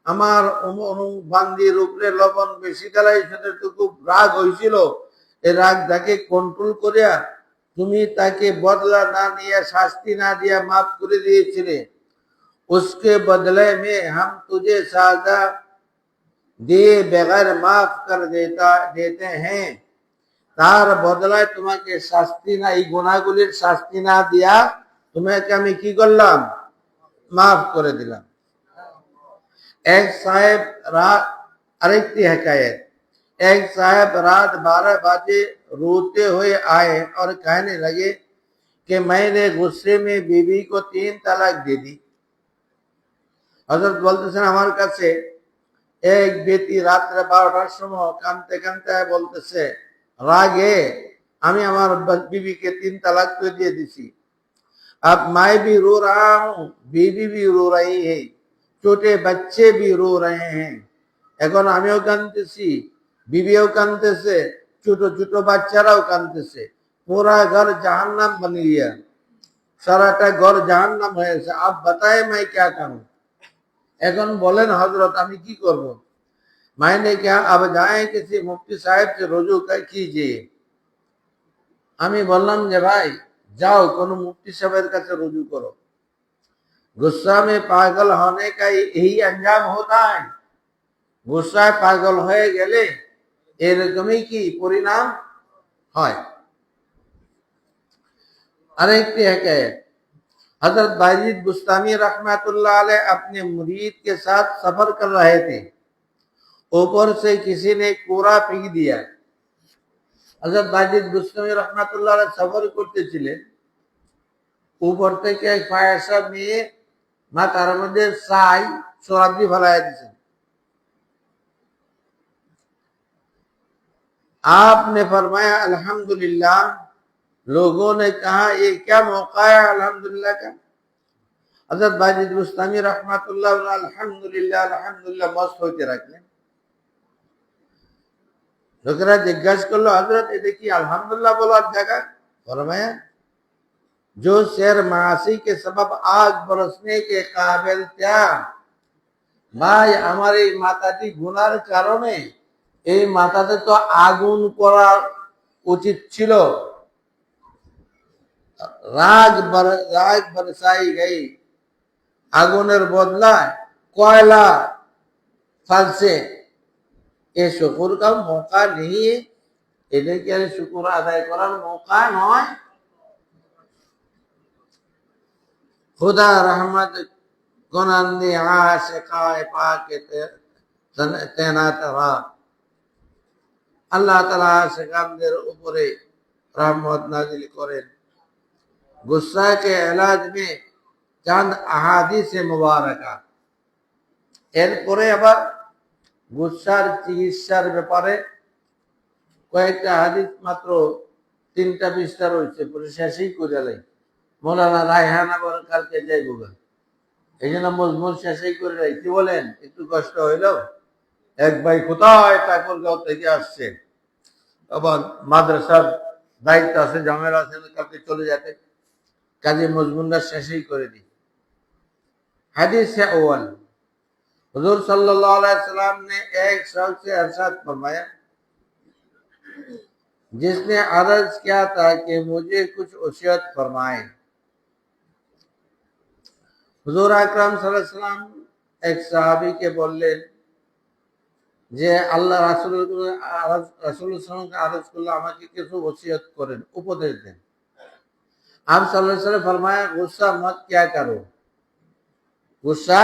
আমার বান্দির উপরে লবণ বেশি দিলাই, সেটুকু রাগ হয়েছিল, এই রাগটাকে কন্ট্রোল করিয়া তুমি তাকে বদলা না নিয়ে শাস্তি না দিয়া মাফ করে দিয়েছিলে। उसके बदले में हम तुझे साजा दिए बगैर माफ कर देते हैं। তার বদলায় তোমাকে শাস্তি না, এই গুনাহগুলির শাস্তি না দিয়া তোমাকে আমি কি করলাম, মাফ করে দিলাম। एक साहब रात अरेकती हकायत, एक साहब रात 12 बजे रोते हुए आए और कहने लगे कि मैंने गुस्से में बीवी को 3 तलाक दे दी। हजरत বলতেছেন আমার কাছে এক ব্যক্তি রাত্রে 12টার সময় কাঁদতে কাঁদতে বলতেছে, रागे আমি আমার बीवी के 3 तलाक तो दे दी। अब मैं भी रो रहा हूँ, बीवी भी रो रही है, छोटे बच्चे भी रो रहे हैं। এখন আমিও কাঁদতেছি, बीविও কাঁদতেছে, ছোট ছোট বাচ্চারাও কাঁদতেছে। पूरा घर जहन्नम बन गया, সারাটা ঘর জাহান্নাম হয়েছে। आप बताए मैं क्या करूं। এখন বলেন হযরত আমি কি করব। मैंने क्या अब जाए किसी मुफ्ती साहब से रुजू कीजिए। আমি বললাম যে ভাই जाओ কোনো মুফতি সাহেবের কাছে রুজু করো। गुस्सा में पागल होने का यही अंजाम होता है। गुस्सा पागल হয়ে গেলে এরকমই কি পরিণাম হয়। আরেকটি হিকায়াত, हजरत बायजीद बुस्तामी रहमतुल्लाह अलैह अपने मुरीद के साथ सफर कर रहे थे। ऊपर से किसी ने कूड़ा फेंक दिया। हजरत बायजीद बुस्तामी रहमतुल्लाह अलैह सफर করতেছিলেন, উপর থেকে এক ফায়সা মেয়ে মাথার মধ্যে ছাই সরাবি ফেলাইয়া দিয়েছেন। आपने फरमाया अल्हम्दुलिल्लाह। लोगों ने कहा ये क्या मौका है अल्हम्दुलिल्लाह का। हजरत बायजीद बुस्तामी रहमतुल्लाह अल्हम्दुलिल्लाह अल्हम्दुलिल्लाह मस्त होते रखलेন। लोकेरा जिज्ञासा करलो हजरत এটা কি আলহামদুলিল্লাহ বলার জায়গা? फरमाया जो शेर मासी के सबब आग बरसने के काबिल था, ভাই আমার এই মাথাটি গুনার কারণে এই মাথাতে তো আগুন করা উচিত ছিল। রাগ বরসাই গই, আগুনের বদলায় কয়লা ফালছে। এ শুকর का मौका नहीं है। এটা কি আর শুকর আদায় করার মৌকা নয়? खुदा रहमत कुनंदी आशिकाए पाके तैनात रहा। আল্লাহ তাআলা আশিকানদের উপরে রহমত নাজিল করেন। गुस्सा के इलाज में चंद अहादीस मुबारका। এরপরে আবার গুসার চিকিৎসার ব্যাপারে কয়েকটা হাদিস মাত্র 3টা পৃষ্ঠা রয়েছে, পরে শেষই করে লাই। মৌলানা রায়হান আবার কালকে যাইব, এই জন্য মজমুন শেষই করে লাই। কি বলেন? একটু কষ্ট হইল। এক ভাই কোথায় ঠাকুরগাঁও থেকে আসছে, আবার মাদ্রাসার দায়িত্ব আছে, জামেলা আছে, কালকে চলে যেতে, কাজে মজমুনটা শেষই করে দিই। হাদিস है अव्वल, हुजूर सल्लल्लाहु अलैहि वसल्लम ने एक शख्स से इरशाद फरमाया, जिसने अर्ज किया था कि मुझे कुछ वसीयत फरमाए। हुजूर আকরাম সাল্লাল্লাহু আলাইহি ওয়াসাল্লাম এক সাহাবীকে বললেন যে আল্লাহ রাসূল সাল্লাল্লাহু আরজ করলে আমাকে কিছু ওসিয়ত করেন, উপদেশ দেন। आप सल्लल्लाहु अलैहि वसल्लम फरमाया, गुस्सा मत क्या करो, गुस्सा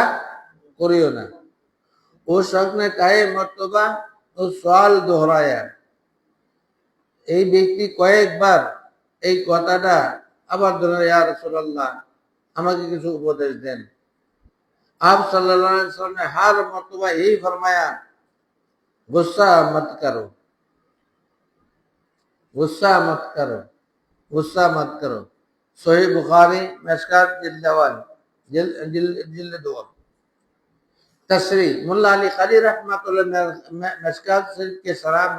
करियो ना। उस शख्स ने कई मर्तबा उस सवाल दोहराया। এই ব্যক্তি কয়েকবার এই কথাটা আবার ধরে, ইয়া রাসূলুল্লাহ আমাকে কিছু উপদেশ দেন। आप सल्लल्लाहु अलैहि वसल्लम ने हर मर्तबा यही फरमाया, गुस्सा मत करो, गुस्सा मत करो, गुस्सा मत करो। सही बुखारी मिशकात जिल्द 2। तशरी मुल्ला अली क़ारी रहमतुल्लाह मिशकात शरीफ के शराब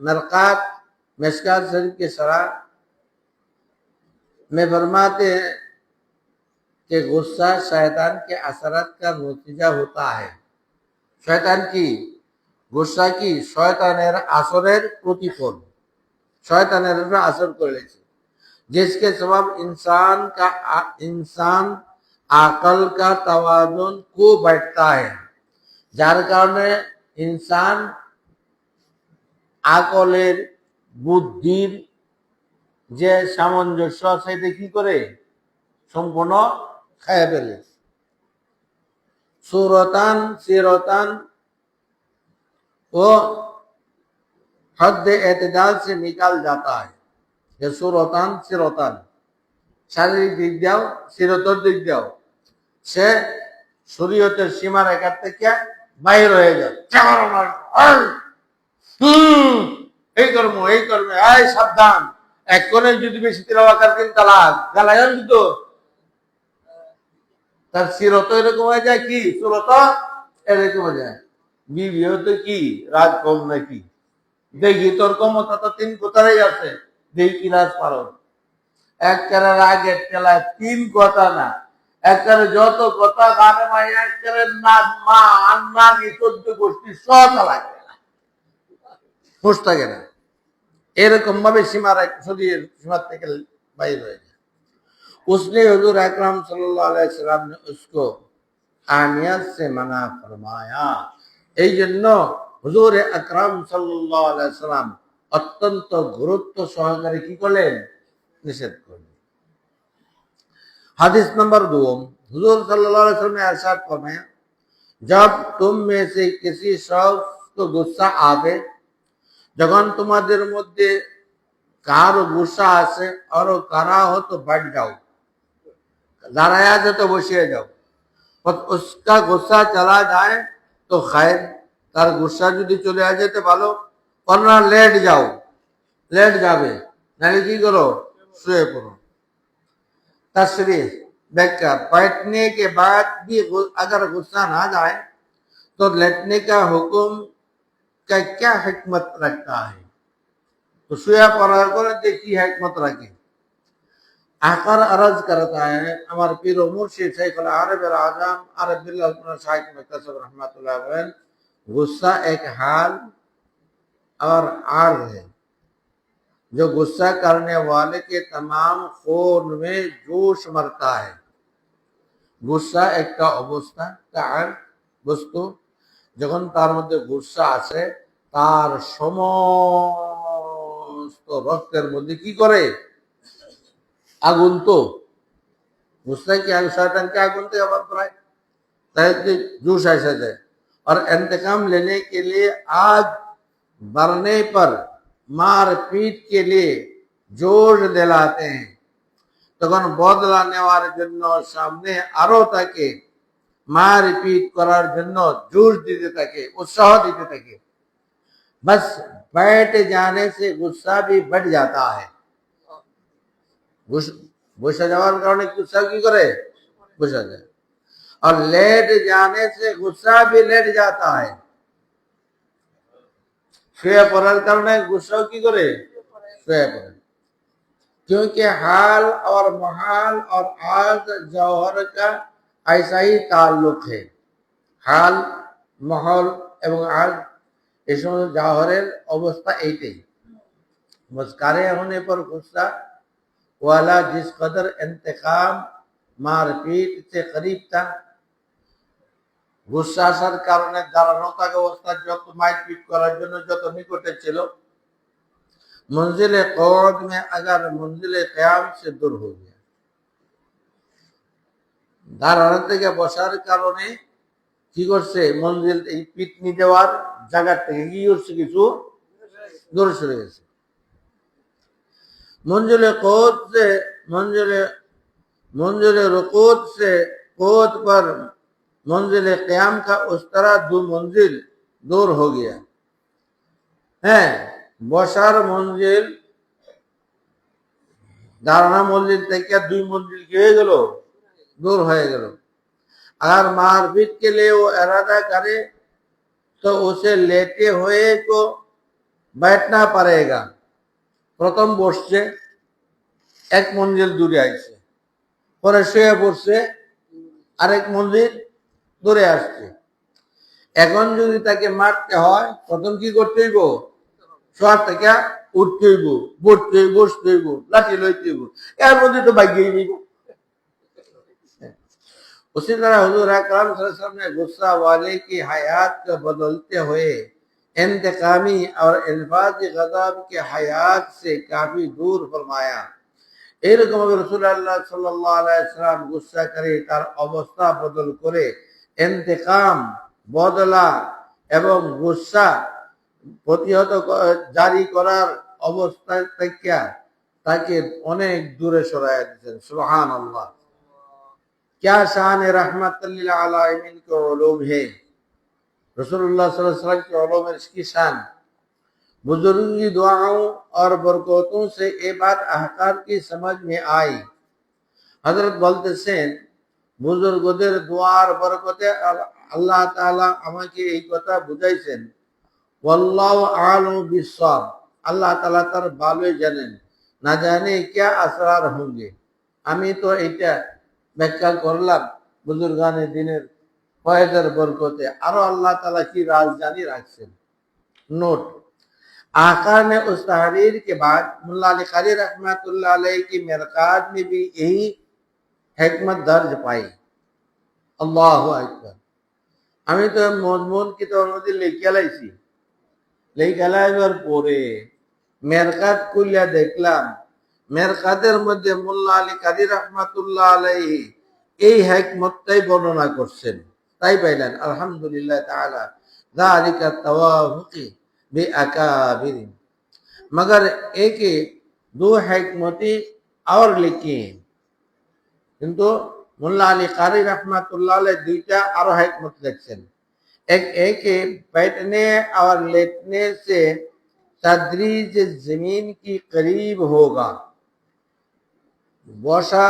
मरकात मिशकात शरीफ के शराब में फरमाते हैं कि गुस्सा शैतान के असरात का नतीजा होता है। शैतान की गुस्सा की शैतानेर আসরের প্রতিফল, শয়তানের উপর আসর করেছে, जिसके सबब इंसान আকল का तवाजुन को बैठता है, যার কারণে ইনসান আকলের বুদ্ধির যে সামঞ্জস্য সেটা কি করে সম্পূর্ণ খায় ফেলে। सूरतान सिरतान वो हद एतदाल से निकाल जाता है। ये सूरतान सिरतान শারীরিক দিক দিয়েও সিরতর দিক দিয়েও সে শরীয়তের সীমা রেখা থেকে বাইর হয়ে যায়। এই কর্ম এই কর্মে এই সাবধান, এক কোণে যদি বেশি তেলাওয়াত করেন তালাক গালাগাল দিত, তার সিরত এরকম হয়ে যায়, কি সুরত এরকম হয়ে যায়। বিবিও তো কি রাগ কম নাকি, দেখি তোর ক্ষমতা তো 3 কোথায় আছে, দেখি কি রাজ পারো। একবারে রাগের তেলায় 3 কথা না, একবারে যত কথা গানে মাই একবারে নাচ মা আন্না নি 14 গোষ্ঠী সব লাগে না, খুশ থাকে না। এরকম ভাবে সীমার থেকে বাইর হয়ে যায়। उसने हुजूर अकरम सल्लल्लाहु अलैहि वसल्लम ने उसको आहमियत से मना फरमाया। এই জন্য হুজুর আকরাম সাল্লাল্লাহু আলাইহি ওয়াসাল্লাম অত্যন্ত গুরুত্ব সহকারে কি করলেন? निषेध করলেন। হাদিস নাম্বার 2, হুজুর सल्लल्लाहु अलैहि वसल्लम ने इरशाद फरमाया, जब तुम में से किसी शख्स को गुस्सा आवे, যখন তোমাদের মধ্যে কারো गुस्सा আসে और करा हो तो बैठ जाओ, दाराया जो तो बसिए जाओ, और उसका गुस्सा चला जाए तो खैर, তার गुस्सा যদি চলে আসে তো ভালো, वरना लेट जाओ, लेट যাবে, নালে কি করো? শুয়ে পড়ো। तशरीह व्याख्या, बैठने के बाद भी अगर गुस्सा ना जाए तो लेटने का हुक्म का क्या हिकमत रखता है? तो শুয়ে পড়ার পরে যে কি হিকমত রাখে? आकर अर्ज करता है हमारे पीर मुर्शिद शेख अल अरब अल आजम अरब बिल्लाह शाइख मुक्तसब रहमतुल्लाह अलैह, गुस्सा एक हाल और आर्ज है जो गुस्सा करने वाले के तमाम खून में जोश मरता है। गुस्सा একটা অবস্থা, তার বস্তু, যখন তার মধ্যে গুসা আসে তার সমস্ত রক্তের মধ্যে কি করে? আগুন। তো गुस्सा की आग शैतान के आगुन से आवाज बनाए, जोश ऐसा जाए और इंतकाम लेने के लिए आग बढ़ने पर मार पीट के लिए जोर दिलाते हैं, তখন বদলা নেওয়ার জন্য সামনে আরো তাকে মার পিট করার জন্য জোর দিতে থাকে, उत्साह देते থাকে। बस बैठ जाने से गुस्सा भी बढ़ जाता है। বসে যাওয়ার কারণে गुस्सा কি করে? বসে যায়। और लेट जाने से गुस्सा भी लेट जाता है। শুয়ে পড়ার কারণে गुस्सा কি করে? শুয়ে পড়ে। क्योंकि हाल और महाल और आज जौहर का ऐसा ही ताल्लुक है। हाल, महल এবং আজ এই সময় जौहरेर अवस्था এইটাই। मुस्कारे होने पर गुस्सा वाला जिस कदर इंतकाम मारपीट से करीब था, गुस्सा आसार कारणे दाঁড়ানো থাকা অবস্থা যত মারপিট করার জন্য যত নিকটে ছিল, मंजिल कौद में अगर मंजिल क़याम से दूर हो गया, দাঁড়ানো থেকে বসার কারণে কি করছে? মঞ্জিল এই পিটনি দেওয়ার জায়গা থেকে কি করছে? কিছু দূরে সরে গেছে। मंजिल कौद से मंजिल रुकूद से कौद पर मंजिल क़याम का उस तरह 2 मंजिल दूर हो गया है। বসার মঞ্জিল, দাঁড়ানো মঞ্জিল থেকে 2 मंजिल কি হয়ে গেল? दूर হয়ে গেল। अगर मारपीट के लिए वो इरादा करे तो उसे लेटे हुए को बैठना पड़ेगा। প্রথম বসছে, 1 मंजिल দূরে আসছে, পরে শুয়ে পড়ছে, আরেক মঞ্জিল দূরে আসছে। এখন যদি তাকে মারতে হয় প্রথম কি করতে হইব? শোয়ার থেকে উঠতে হইব, বসতে হইব, লাঠি লইতে হইব, এর মধ্যে তো ভাগ্যই নিব। उसी तरह हुजूर अकरम सल्लल्लाहु अलैहि वसल्लम ने गुस्सा वाले की हयात को बदलते हुए इंतकामी और इल्फाज गज़ब के हयात से काफी दूर फरमाया। এরকম ভাবে রাসূলুল্লাহ সাল্লাল্লাহু আলাইহি ওয়াসাল্লাম গুসা করে তার অবস্থা বদল করে ইন্তেকাম, বদলা এবং গুসা প্রতিহত জারি করার অবস্থা থেকে তাকে অনেক দূরে সরাইয়া দিয়েছেন। সুবহানাল্লাহ। क्या शान रहमतुल लिल आलमीन के उलूम है। रसूलुल्लाह सल्लल्लाहु अलैहि वसल्लम के उलूम में इसकी शान, बुजुर्गी दुआओं और बरकतों से ये बात अहकार की समझ में आई। हजरत বলতেছেন, বুজুর্গদের দোয়ার বরকতে আল্লাহ তাআলা আমাকে এই কথা বুঝাইছেন। ওয়াল্লাহু আ'লামু বিস-সাওয়াব, আল্লাহ তাআলা তার ভালোই জানেন, না জানে क्या আসরার होंगे। আমি তো এটা ব্যাখ্যা করলাম বুজুর্গানে দিনের ফয়েজের বরকতে, আরো আল্লাহ তাআলা কি রাজ জানি রাখছেন। নোট, आका ने उस तहरीर के बाद मुल्ला अली कारी रहमतुल्लाह अलैह की मिरकात में भी यही हिकमत दर्ज पाई। अल्लाह अकबर। আমি তো মজমুন কিতাবের মধ্যে লিখে লাইছি, লিখে লাইবার পরে মেরকাত খুলিয়া দেখলাম মেরকাতের মধ্যে মোল্লা আলী কাদি রহমাতুল্লাহ আলাইহি এই হিকমতটাই বর্ণনা করছেন। তাই পাইলেন আলহামদুলিল্লাহ তাআলা যালিকা তাওয়াফুকি बिअकाबिर। मगर एक दो हिकमती और लिखी हैं, किंतु मुल्ला अली कारी रहमतुल्लाह अलैह दुईटा और हिकमत लिखছেন। एक बैठने और लेटने से तदरीज जमीन की करीब होगा। বসা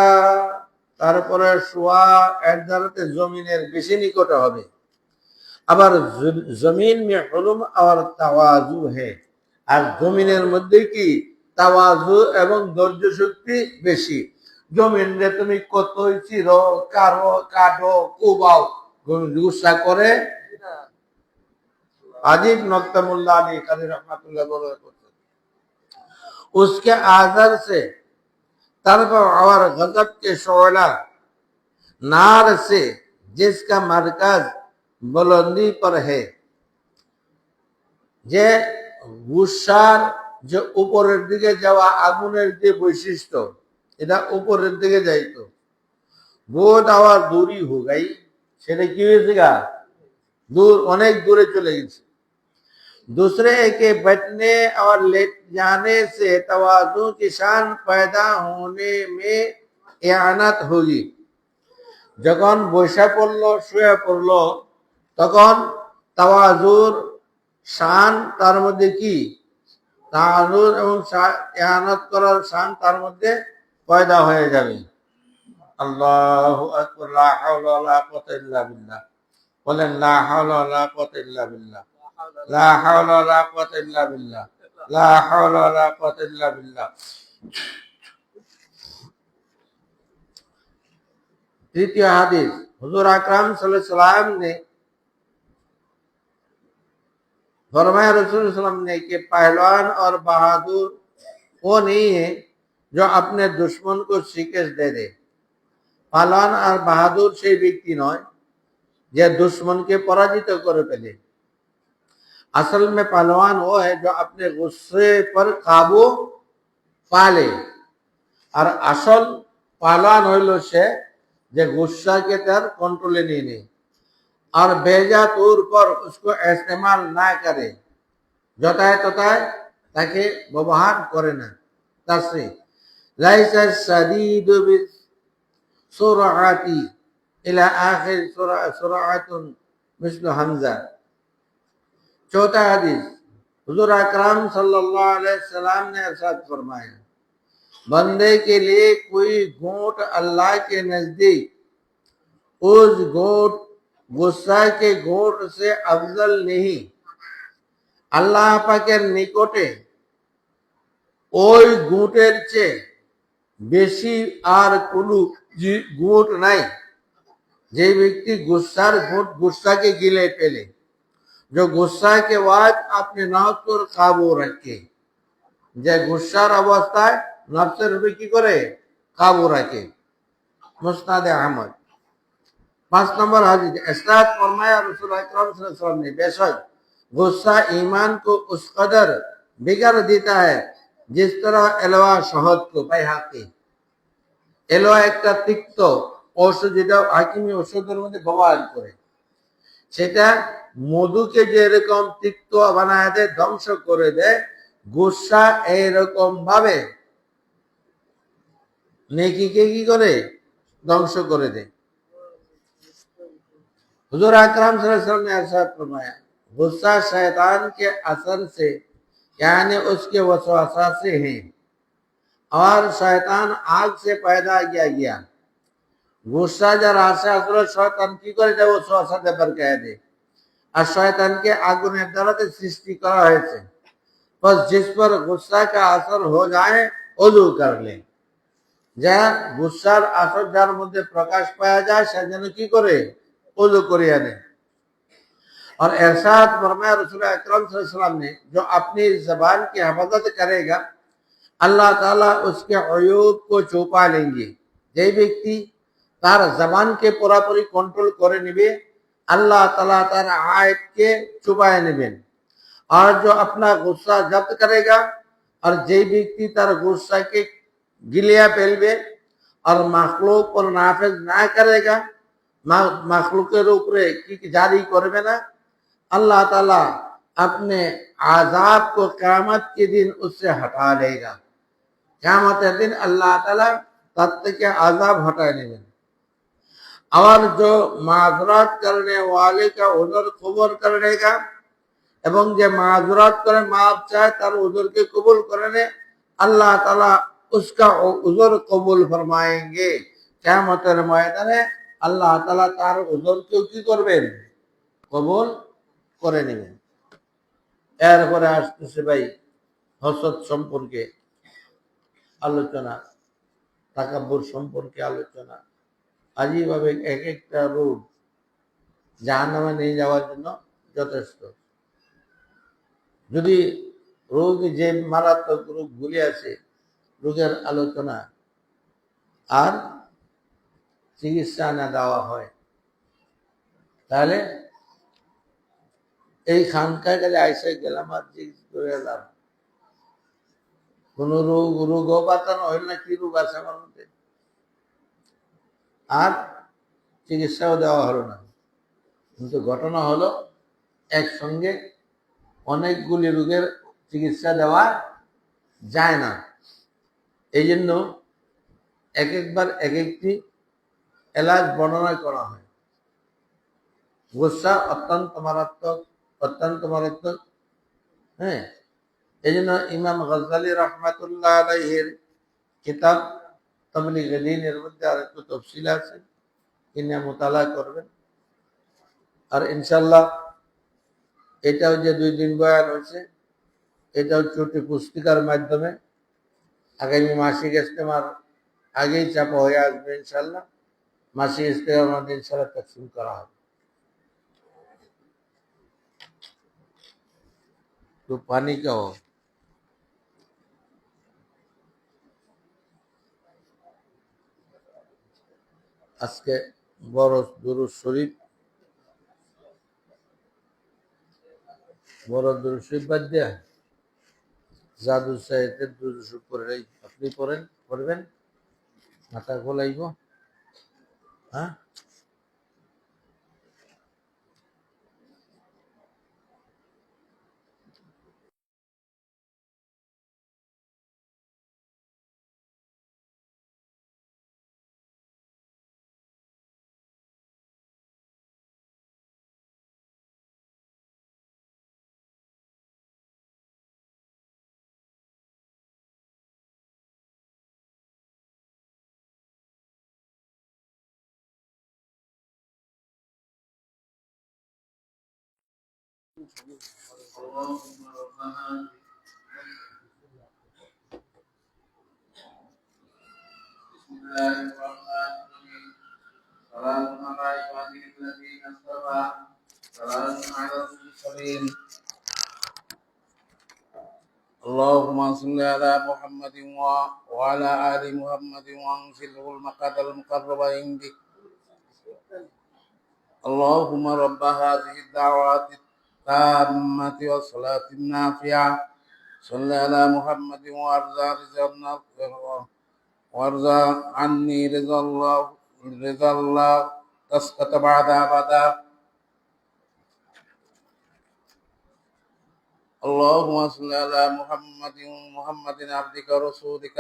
তারপরে শোয়া এর দ্বারাতে জমিনের বেশি নিকটে হবে। আবার জমিন में हुलुम और তাওয়াজু है, আর জমিনের মধ্যে কি তাওয়াজু এবং ধৈর্য শক্তি বেশি। জমিন রে তুমি কতই চিরো কারো কাটো কুবাও, গুসা করে अजीब नक्ता मुल्ला अली कारी रहमतुल्लाह करते। उसके आजर से तरफ और गजब के शोला नार से जिसका मरकज बुलंदी पर है, যে গুসার যে উপরের দিকে যাওয়া আগুনের যে বৈশিষ্ট্য, এটা উপরের দিকে যাইতো, বোধ আওয়ার দূরই হো গাই, সেটা কি হয়েছে গা दूर अनेक दूरे चले गए। दूसरे के बैठने और लेट जाने से तवाज़ु की शान पैदा होने में इआनत होगी। যখন বসে পড়লো শুয়ে পড়লো তখন তাওয়াজুর শান তার মধ্যে কি তাওয়াজুর এবং ইআনাত করার শান তার মধ্যে পয়দা হয়ে যাবে। আল্লাহু আকবার। লা হাওলা ওয়ালা কুওয়াতা ইল্লা বিল্লাহ। বলেন লা হাওলা ওয়ালা কুওয়াতা ইল্লা বিল্লাহ। লা হাওলা ওয়ালা কুওয়াতা ইল্লা বিল্লাহ। লা হাওলা ওয়ালা কুওয়াতা ইল্লা বিল্লাহ। तृतीय हदीस, हुजूर अकरम सल्लल्लाहु अलैहि वसल्लम ने फरमाया, रसूल सल्लल्लाहु अलैहि वसल्लम ने कि पहलवान और बहादुर वो नहीं है जो अपने दुश्मन को शिकस्त दे दे। पहलवान और बहादुर সেই ব্যক্তি নয় যে दुश्मन के पराजित করে ফেলে। असल में पहलवान वो है जो अपने गुस्से पर काबू पा ले, और असल पहलवान হইল সে যে गुस्सा के तर कंट्रोले नहीं ले और बेजा तौर पर उसको इस्तेमाल ना करे, যথায় তথায় তাকে ব্যবহার করে না। তাসরি লাইসা শাদীদু বিসুরআতি ইলা আখির সুরআতুন মিসলু হামজা। चौथा हदीस, हुजूर अकरम सल्लल्लाहु अलैहि वसल्लम ने इरशाद फरमाया, बंदे के लिए कोई घूंट अल्लाह के नजदीक उस घूंट गुस्सा के घूंट से अफजल नहीं। আল্লাহ পাকের নিকটে ওই ঘুঁটের চেয়ে বেশি আর কোনো ঘুঁট নাই যে ব্যক্তি गुस्सार घूंट गुस्सा के गिले पेले, जो गुस्सा के बाद अपने नफ्स पर काबू रखे, যে गुस्सार अवस्थाয় नफ्सेर উপর কি করে काबू रखे। मुस्नाद अहमद। 5 नंबर हदीस, इरशाद फरमाया रसूल अकरम सल्लल्लाहु अलैहि वसल्लम ने, बेशक गुस्सा ईमान को उस कदर बिगाड़ देता है जिस तरह एलवा शहद को। বাইহাকি। এলওয়া একটা তিক্ত ঔষধ, যেটা হাকিমি ঔষধের মধ্যে ব্যবহার করে, সেটা মধুকে যেরকম তিক্ত বানায় দেয়, ধ্বংস করে দেয়, গুসা এইরকম ভাবে নেকিকে কি করে ধ্বংস করে দেয়। हुजूर अकरम सल्लल्लाहु अलैहि वसल्लम ने इरशाद फरमाया, गुस्सा शैतान के असर से यानी उसके वसवासा से है, और शैतान आग से पैदा किया गया। गुस्सा যার আসে আসলে শয়তান কি করে দেয়, ওয়াসওয়াসা দেবার কয়ে দেয়, আর শয়তানকে আগুনের দ্বারাতে সৃষ্টি করা হয়েছে। बस जिस पर गुस्सा का असर हो जाए ওযু कर ले। যা গুসার আসর যার মধ্যে প্রকাশ পাওয়া যায় সে যেন কি করে ওযু করিয়া নেয়। और इरशाद फरमाया रसूल अकरम सल्लल्लाहु अलैहि वसल्लम ने, जो अपनी जबान की हिफाजत करेगा আল্লাহ তাআলা उसके अयूब को छुपा लेंगे। যে ব্যক্তি তার জবানকে পুরোপুরি কন্ট্রোল করে নেবে, আল্লাহ তাআলা তার আয়াতকে छुपाए নেবেন। और जो अपना गुस्सा जब्त करेगा, और যে ব্যক্তি তার गुस्साকে গিলিয়ে ফেলবে और मखलूक पर नाफिज ना करेगा, मखलूकेर উপরে কি জারি করবে না, अल्लाह ताला अपने आजाब को क़यामत के दिन उससे हटा लेगा। क़यामतेर दिन अल्लाह ताला তার থেকে आजाब हटा নেবেন। और जो माजरत करने वाले का उज़र कबूल करने का, এবং যে माजरत করে माफ चाहे তার उज़र के कबूल करने, अल्लाह ताला उसका उज़र कबूल फरमाएंगे। क़यामतेर ময়দানে আল্লাহ তাআলা তার উযরকেও কি করবেন, কবুল করে নেবেন। এরপরে আসতেছে ভাই হসদ সম্পর্কে আলোচনা, তাকাব্বুর সম্পর্কে আলোচনা। আজীবভাবে এক একটা রোগ জাহান্নামে নিয়ে যাওয়ার জন্য যথেষ্ট। যদি রোগ, যে মারাত্মক রোগগুলি আছে, রোগের আলোচনা আর চিকিৎসা না দেওয়া হয়, তাহলে এই খানকায় গেলে আইসে গেলাম আর চিকিৎসা করে এলাম, কোন রোগও বাতানো হইল না, কি রোগ আছে আমার মধ্যে, আর চিকিৎসাও দেওয়া হলো না। কিন্তু ঘটনা হলো একসঙ্গে অনেকগুলি রোগের চিকিৎসা দেওয়া যায় না। এই জন্য এক একবার এক একটি এলাজ বর্ণনা করা হয়। গুসা অত্যন্ত মারাত্মক। হ্যাঁ, এই জন্য ইমাম গজ্জালী রহমাতুল্লাহ আলাইহির কিতাব তাবলীগ দ্বীনের মধ্যে আর একটু তফসিল আছে, কিনে মোতালা করবেন। আর ইনশাআল্লাহ এটাও যে 2 দিন বয়ান হয়েছে, এটাও ছোট পুস্তিকার মাধ্যমে আগামী মাসিক ইজতেমার আগেই চাপা হয়ে আসবে ইনশাআল্লাহ। মাসিক ইজতেমার মধ্যে ইনশাআল্লাহ তাকসিম করা হবে। তো পানি খাও। আজকে বড় দুরূদ শরীফ বাদ দিয়া জাদু সাহেবের দুরূদ শরীফ পড়ে আপনি পড়বেন, মাথা খোলাইব। হ্যাঁ, اللهم صل على محمد وعلى آل محمد وانزله المقعد المقرب عندك. اللهم رب هذه الدعوات التامة والصلاة النافعة صل على محمد وارضى عني رضا الله تسقط بعد أبدا. اللهم صل على محمد عبدك ورسولك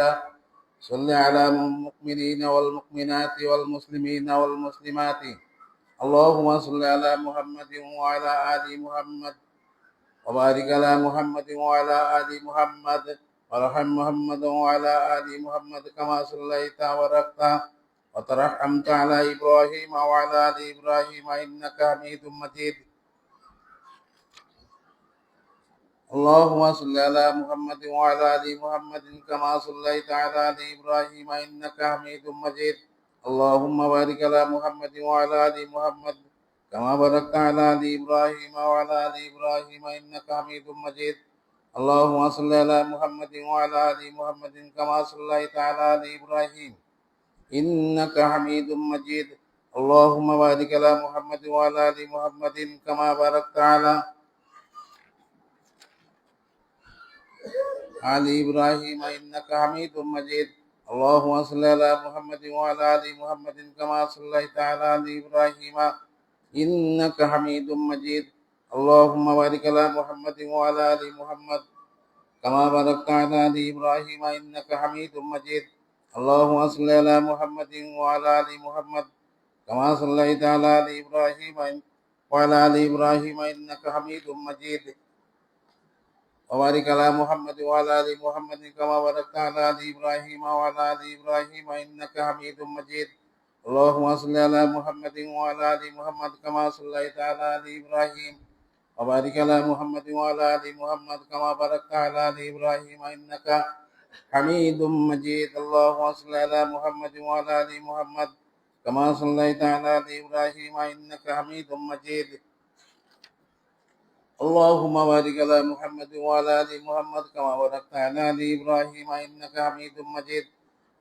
صل على المؤمنين والمؤمنات والمسلمين والمسلمات. اللهم صل على محمد وعلى آل محمد وبارك على محمد وعلى آل محمد وارحم محمد وعلى آل محمد كما صليت وباركت وترحمت على إبراهيم وعلى آل إبراهيم إنك حميد مجيد. اللهم صل على محمد وعلى آل محمد كما صليت على آل إبراهيم إنك حميد مجيد. اللهم بارك على محمد وعلى آل محمد كما باركت على آل إبراهيم وعلى آل إبراهيم إنك حميد مجيد. اللهم صل على محمد وعلى آل محمد كما صليت على آل إبراهيم إنك حميد مجيد. اللهم بارك على محمد وعلى آل محمد كما باركت على آل إبراهيم إنك حميد مجيد. اللهم صل على محمد وعلى آل محمد كما صليت على آل إبراهيم إنك حميد مجيد. اللهم بارك على محمد وعلى آل محمد كما باركت على آل إبراهيم إنك حميد مجيد. اللهم صل على محمد وعلى آل محمد كما صليت على آل إبراهيم وعلى آل إبراهيم إنك حميد مجيد. وبارك على محمد وعلى آل محمد كما باركت على آل إبراهيم وعلى آل إبراهيم إنك حميد مجيد. اللهم صل على محمد وعلى آل محمد كما صليت على آل إبراهيم وبارك على محمد وعلى آل محمد كما باركت على آل إبراهيم إنك حميد مجيد. اللهم صل على محمد وعلى آل محمد كما صليت على آل إبراهيم إنك حميد مجيد. اللهم بارك على محمد وعلى آل محمد كما باركت على آل إبراهيم إنك حميد مجيد.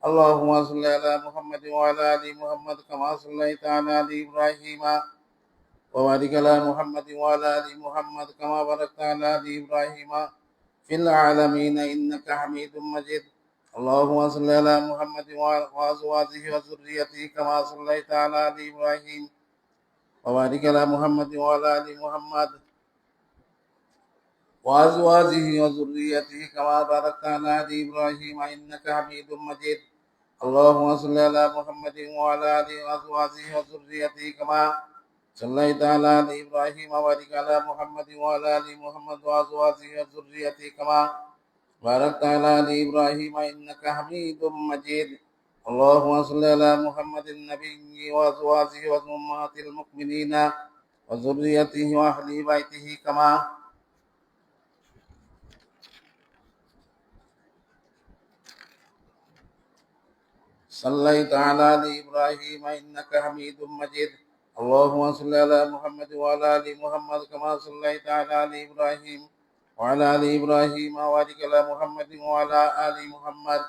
اللهم صل على محمد وعلى آل محمد كما صليت على آل إبراهيم وبارك على محمد وعلى آل محمد كما باركت على آل إبراهيم في العالمين إنك حميد مجيد. اللهم صل على محمد وأزواجه وذريته كما صليت على آل إبراهيم وبارك على محمد وعلى آل محمد وأزواجه وذريته كما باركت على آل إبراهيم إنك حميد مجيد. اللهم صل على محمد وعلى آل أزواجه وذريته كما صليت على آل إبراهيم وبارك على محمد وعلى آل محمد وأزواجه وذريته كما باركت على آل إبراهيم إنك حميد مجيد. اللهم صل على محمد النبي وأزواجه وأمهات المؤمنين وذريته وأهل بيته كما صليت على آل إبراهيم إنك حميد مجيد. اللهم صل على محمد وعلى آل محمد كما صليت على آل إبراهيم وعلى آل إبراهيم وبارك على محمد وعلى آل محمد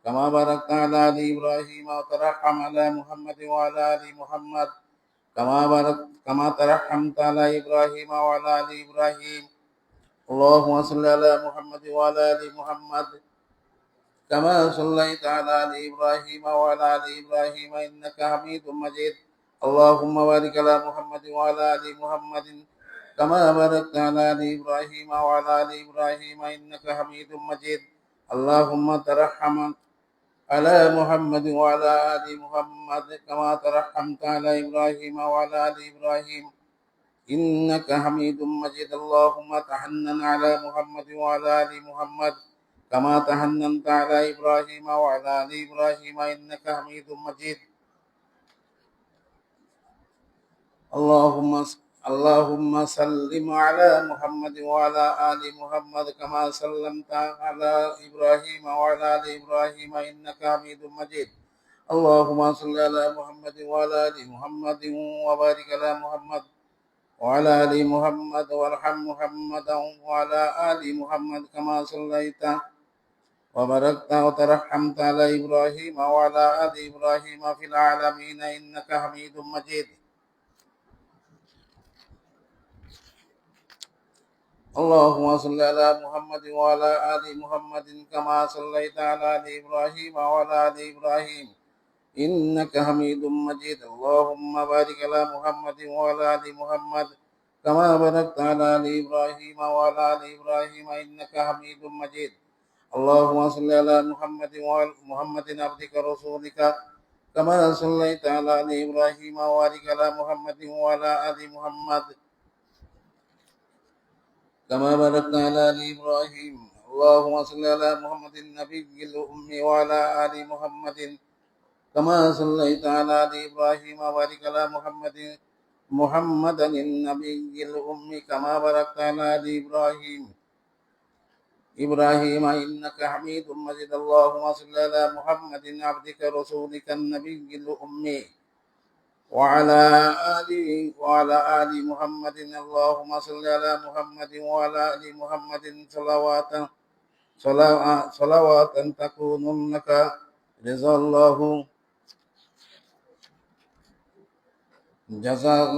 كما باركت على آل إبراهيم وترحم على محمد وعلى آل محمد كما ترحمت على إبراهيم وعلى آل إبراهيم. اللهم صل على محمد وعلى آل محمد كما صليت على آل إبراهيم وعلى آل إبراهيم إنك حميد مجيد. اللهم بارك على محمد وعلى آل محمد كما باركت على آل إبراهيم وعلى آل إبراهيم إنك حميد مجيد. اللهم ترحم على محمد وعلى آل محمد كما ترحمت على إبراهيم وعلى آل إبراهيم إنك حميد مجيد. اللهم تحنن على محمد وعلى آل محمد كما تحننت على إبراهيم وعلى آل إبراهيم إنك حميد مجيد. اللهم سلم على محمد وعلى آل محمد كما سلمت على إبراهيم وعلى آل إبراهيم إنك حميد مجيد. اللهم صل على محمد وعلى آل محمد وبارك على محمد وعلى آل محمد وارحم محمدا وعلى آل محمد كما صليت وباركت وترحمت على إبراهيم وعلى آل إبراهيم في العالمين إنك حميد مجيد. اللهم صل على محمد وعلى آل محمد كما صليت على آل إبراهيم وعلى آل إبراهيم إنك حميد مجيد. اللهم بارك على محمد وعلى آل محمد كما باركت على آل إبراهيم وعلى آل إبراهيم إنك حميد مجيد. اللهم صل على محمد عبدك رسولك كما صليت على آل إبراهيم وبارك على محمد وعلى آل محمد كما باركت على آل إبراهيم. اللهم صل على محمد النبي الأمي وعلى آل محمد كما صليت على آل إبراهيم وبارك على محمد النبي الأمي كما باركت على آل إبراهيم إنك حميد مجيد. اللهم صل على محمد عبدك رسولك النبي الأمي وعلى وعلى آل محمد. اللهم صل على محمد وعلى آل محمد صلوات تكون لك رضا الله جزاء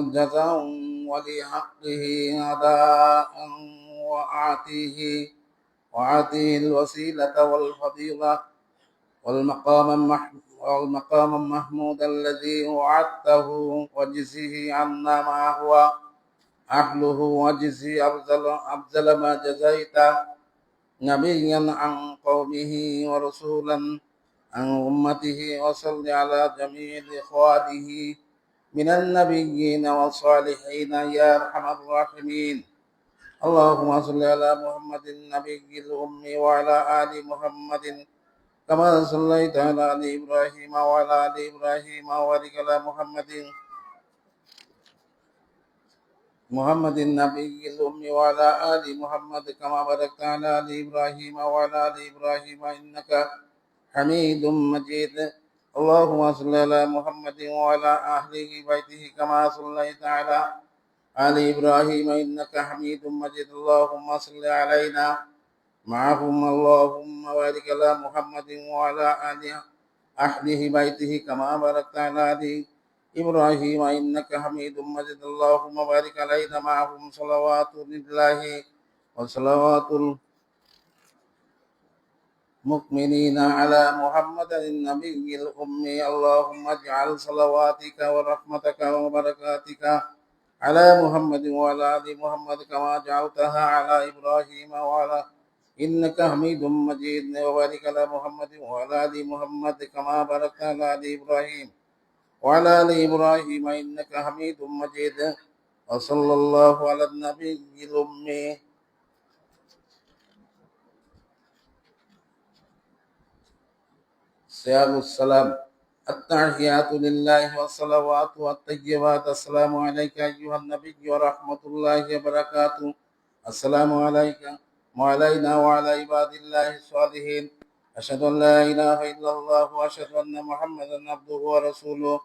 ولحقه أداء وآتيه الوسيلة والفضيلة والمقام المحمود الذي وعدته وجزه عنا ما هو أهله وجزي أفضل ما جزيت نبيا عن قومه ورسولا عن أمته. وصل على جميع إخوانه من النبيين والصالحين يا أرحم الراحمين. اللهم صل على محمد النبي الأمي وعلى آل محمد كما صليت على آل إبراهيم وعلى آل إبراهيم وبارك على محمد النبي الأمي وعلى آل محمد كما باركت على آل إبراهيم وعلى آل إبراهيم إنك حميد مجيد. اللهم صل على محمد وعلى أهل بيته كما صليت على آل إبراهيم إنك حميد مجيد. اللهم صل علينا معهم. اللهم بارك على محمد وعلى آل أهله بيته كما باركت على آل إبراهيم إنك حميد مجيد. اللهم بارك علينا معهم صلوات الله وصلوات المؤمنين على محمد النبي الأمي. اللهم اجعل صلواتك ورحمتك وبركاتك على محمد وعلى آل محمد كما جعلتها على إبراهيم وعلى إنك حميد مجيد. وبارك على محمد وعلى آل محمد كما باركت على آل إبراهيم وعلى آل إبراهيم إنك حميد مجيد. وصلى الله على النبي الأمي. سياق السلام. التحيات لله والصلوات والطيبات. السلام عليك أيها النبي ورحمة الله وبركاته. السلام عليك وعلينا وعلى عباد الله الصالحين. أشهد أن لا إله إلا الله وأشهد أن محمدا عبده ورسوله.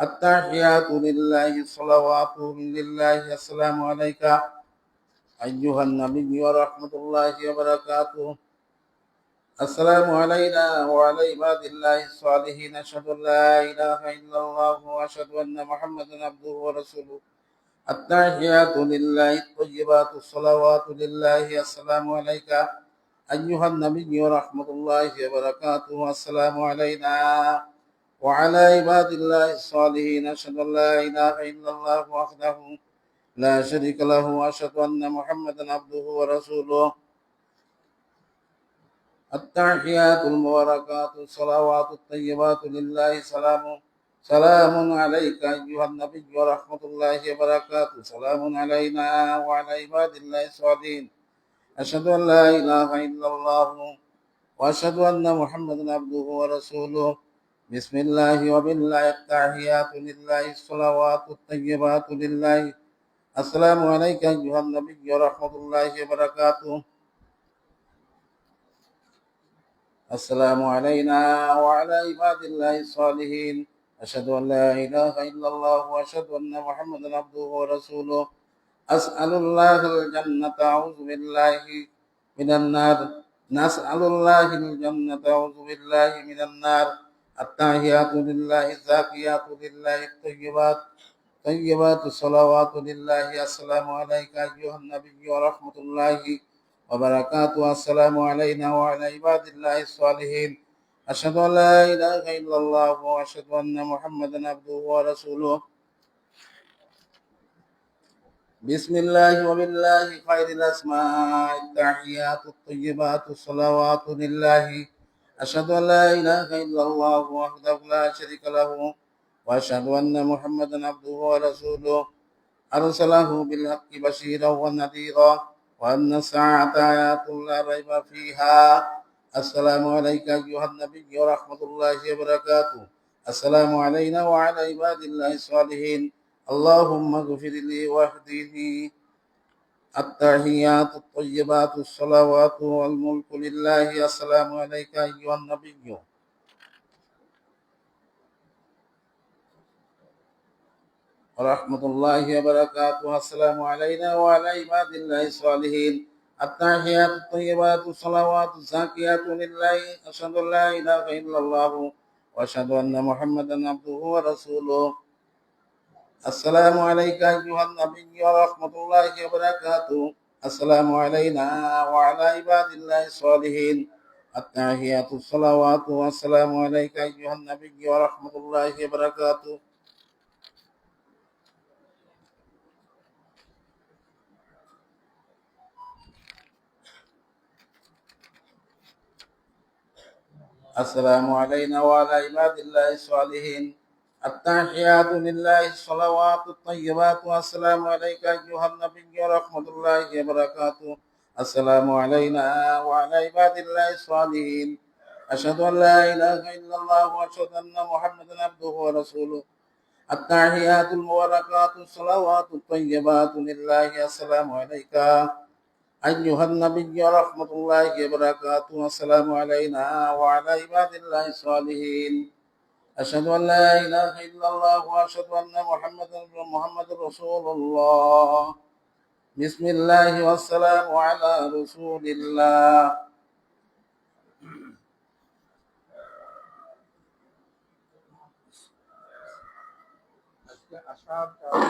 التحيات لله الصلوات لله. السلام عليك أيها النبي ورحمة الله وبركاته. السلام علينا وعلى عباد الله الصالحين. أشهد أن لا إله إلا الله وأشهد أن محمدا عبده ورسوله. التحيات لله الطيبات الصلوات لله. السلام عليك أيها النبي ورحمة الله وبركاته. السلام علينا وعلى عباد الله الصالحين. أشهد أن لا إله إلا الله وحده لا شريك له وأشهد أن محمدا عبده ورسوله. التحيات المباركات الصلوات الطيبات لله. سلام عليك أيها النبي ورحمة الله وبركاته. سلام علينا وعلى عباد الله الصالحين. أشهد أن لا إله إلا الله وأشهد أن محمدا عبده ورسوله. بسم الله وبالله. التحيات لله الصلوات الطيبات لله. السلام عليك أيها النبي ورحمة الله وبركاته. السلام علينا وعلى عباد الله الصالحين. أشهد أن لا إله إلا الله وأشهد أن محمدا عبده ورسوله. أسأل الله الجنة أعوذ بالله من النار. نسأل الله الجنة أعوذ بالله من النار. التحيات لله الزاكيات لله طيبات الصلوات لله. السلام عليك أيها النبي ورحمة الله وبركاته. السلام علينا وعلى عباد الله الصالحين. أشهد أن لا إله إلا الله وأشهد أن محمدا عبده ورسوله. بسم الله وبالله خير الأسماء. التحيات الطيبات الصلوات لله. أشهد أن لا إله إلا الله وحده لا شريك له وأشهد أن محمدا عبده ورسوله. أرسله بالحق بشيرا ونذيرا وأن الساعة آيات لا ريب فيها. السلام عليك أيها النبي ورحمة الله وبركاته. السلام علينا وعلى عباد الله الصالحين. اللهم اغفر لي واهدني. التحيات الطيبات الصلوات والملك لله. السلام عليك أيها النبي ورحمة الله وبركاته. السلام علينا وعلى عباد الله الصالحين. التحيات الطيبات الصلوات الزاكيات لله. أشهد أن لا إله إلا الله وأشهد أن محمدا عبده ورسوله. السلام عليك أيها النبي ورحمة الله وبركاته. السلام علينا وعلى عباد الله الصالحين. التحيات الصلوات والسلام عليك أيها النبي ورحمة الله وبركاته. السلام علينا وعلى عباد الله الصالحين. التحيات لله الصلوات الطيبات والسلام عليك أيها النبي ورحمة الله وبركاته. السلام علينا وعلى عباد الله الصالحين. أشهد أن لا إله إلا الله وأشهد أن محمدا عبده ورسوله. التحيات المباركات الصلوات الطيبات لله. السلام عليك أيها النبي ورحمة الله وبركاته. السلام علينا وعلى عباد الله الصالحين. أشهد أن لا إله إلا الله وأشهد أن محمد رسول الله. بسم الله والسلام على رسول الله. আজকে আসার কারণ